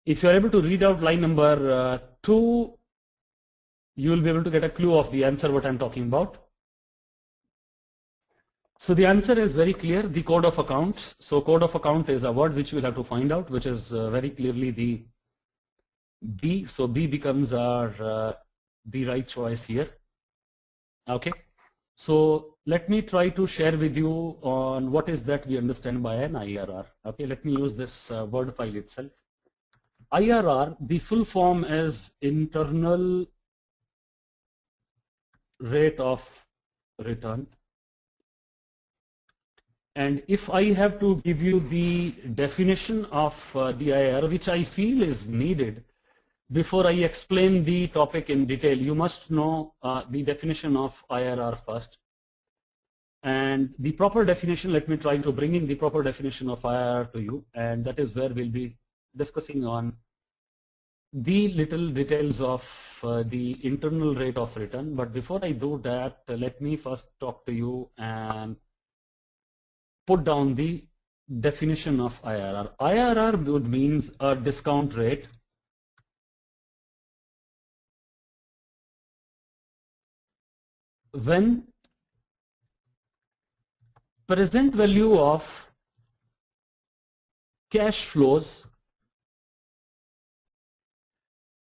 If you are able to read out line number 2, you will be able to get a clue of the answer what I'm talking about. So the answer is very clear, the code of accounts. So code of account is a word which we'll have to find out, which is very clearly the B. So B becomes our the right choice here. Okay. So let me try to share with you on what is that we understand by an IRR. Okay, let me use this word file itself. IRR, the full form is internal rate of return. And if I have to give you the definition of the IRR, which I feel is needed, before I explain the topic in detail, you must know the definition of IRR first. And the proper definition, let me try to bring in the proper definition of IRR to you, and that is where we'll be discussing on the little details of the internal rate of return. But before I do that, let me first talk to you and put down the definition of IRR. IRR would means a discount rate when present value of cash flows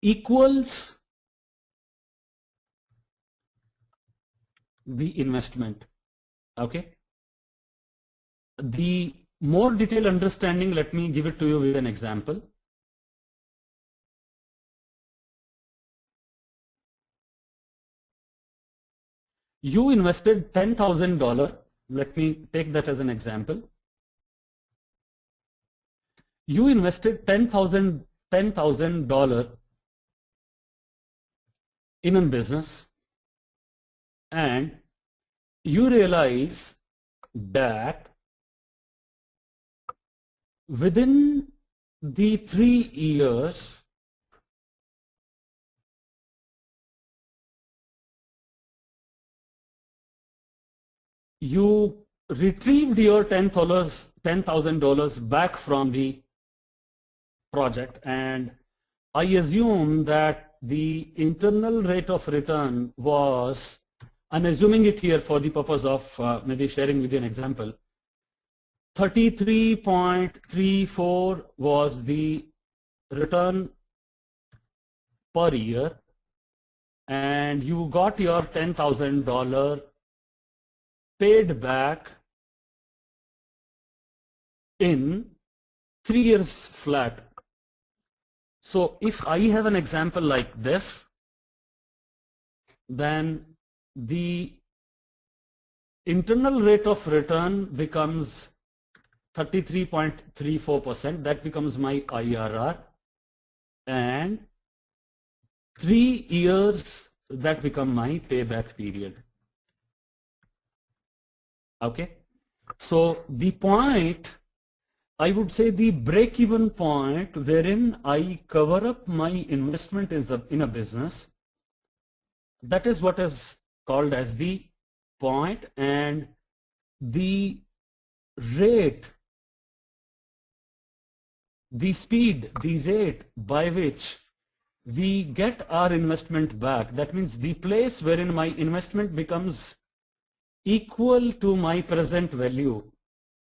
equals the investment. Okay. The more detailed understanding, let me give it to you with an example. You invested $10,000. Let me take that as an example. You invested $10,000 in a business, and you realize that within the 3 years, you retrieved your $10,000 back from the project, and I assume that the internal rate of return was, I'm assuming it here for the purpose of maybe sharing with you an example, 33.34 was the return per year, and you got your $10,000 paid back in 3 years flat. So if I have an example like this, then the internal rate of return becomes 33.34%. That becomes my IRR, and 3 years, that become my payback period. Okay, so the point, I would say the break-even point wherein I cover up my investment in a business, that is what is called as the point, and the rate, the speed, the rate by which we get our investment back. That means the place wherein my investment becomes equal to my present value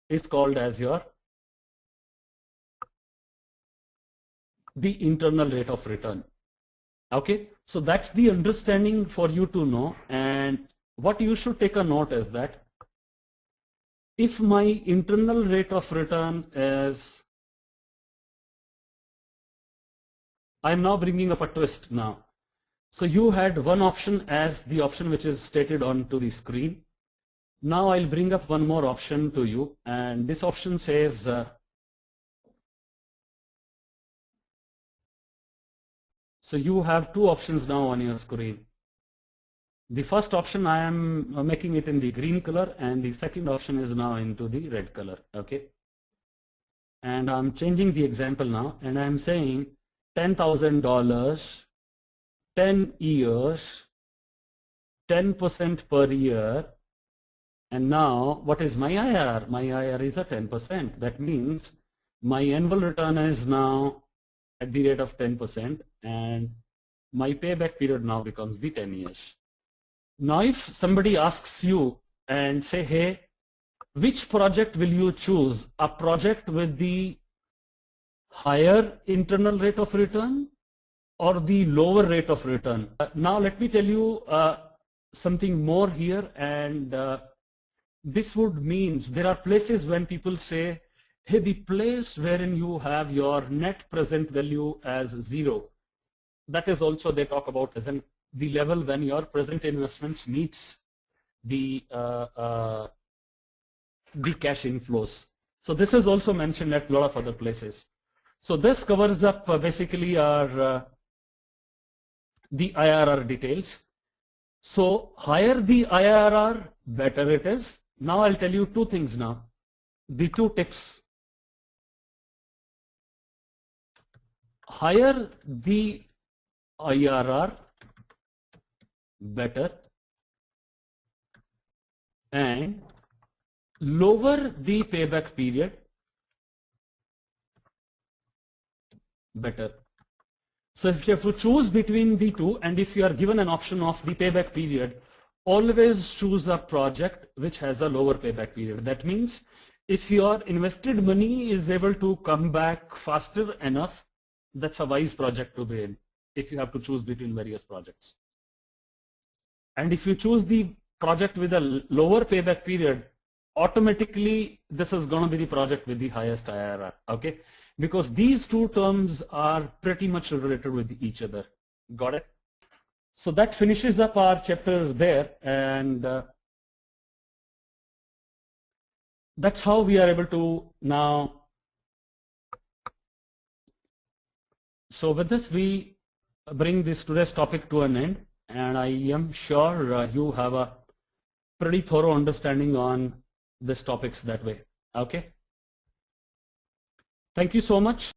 is called as the internal rate of return. Okay, so that's the understanding for you to know. And what you should take a note is that if my internal rate of return is, I'm now bringing up a twist now. So you had one option as the option which is stated onto the screen. Now I'll bring up one more option to you, and this option says so you have two options now on your screen. The first option I am making it in the green color, and the second option is now into the red color. Okay, and I'm changing the example now, and I'm saying $10,000, 10 years, 10% per year. And now what is my IRR? My IRR is a 10%. That means my annual return is now at the rate of 10%, and my payback period now becomes the 10 years. Now if somebody asks you and say, hey, which project will you choose? A project with the higher internal rate of return or the lower rate of return? Now let me tell you something more here, and this would means there are places when people say, hey, the place wherein you have your net present value as 0, that is also they talk about as the level when your present investments meets the cash inflows. So this is also mentioned at a lot of other places. So this covers up basically our the IRR details. So higher the IRR, better it is. Now I'll tell you two things now. The two tips. Higher the IRR, better, and lower the payback period, better. So if you have to choose between the two, and if you are given an option of the payback period, always choose a project which has a lower payback period. That means if your invested money is able to come back faster enough, that's a wise project to be in if you have to choose between various projects. And if you choose the project with a lower payback period, automatically this is going to be the project with the highest IRR. Okay, because these two terms are pretty much related with each other. Got it? So that finishes up our chapter there, and that's how we are able to now. So with this, we bring this today's topic to an end, and I am sure you have a pretty thorough understanding on this topics that way. Okay. Thank you so much.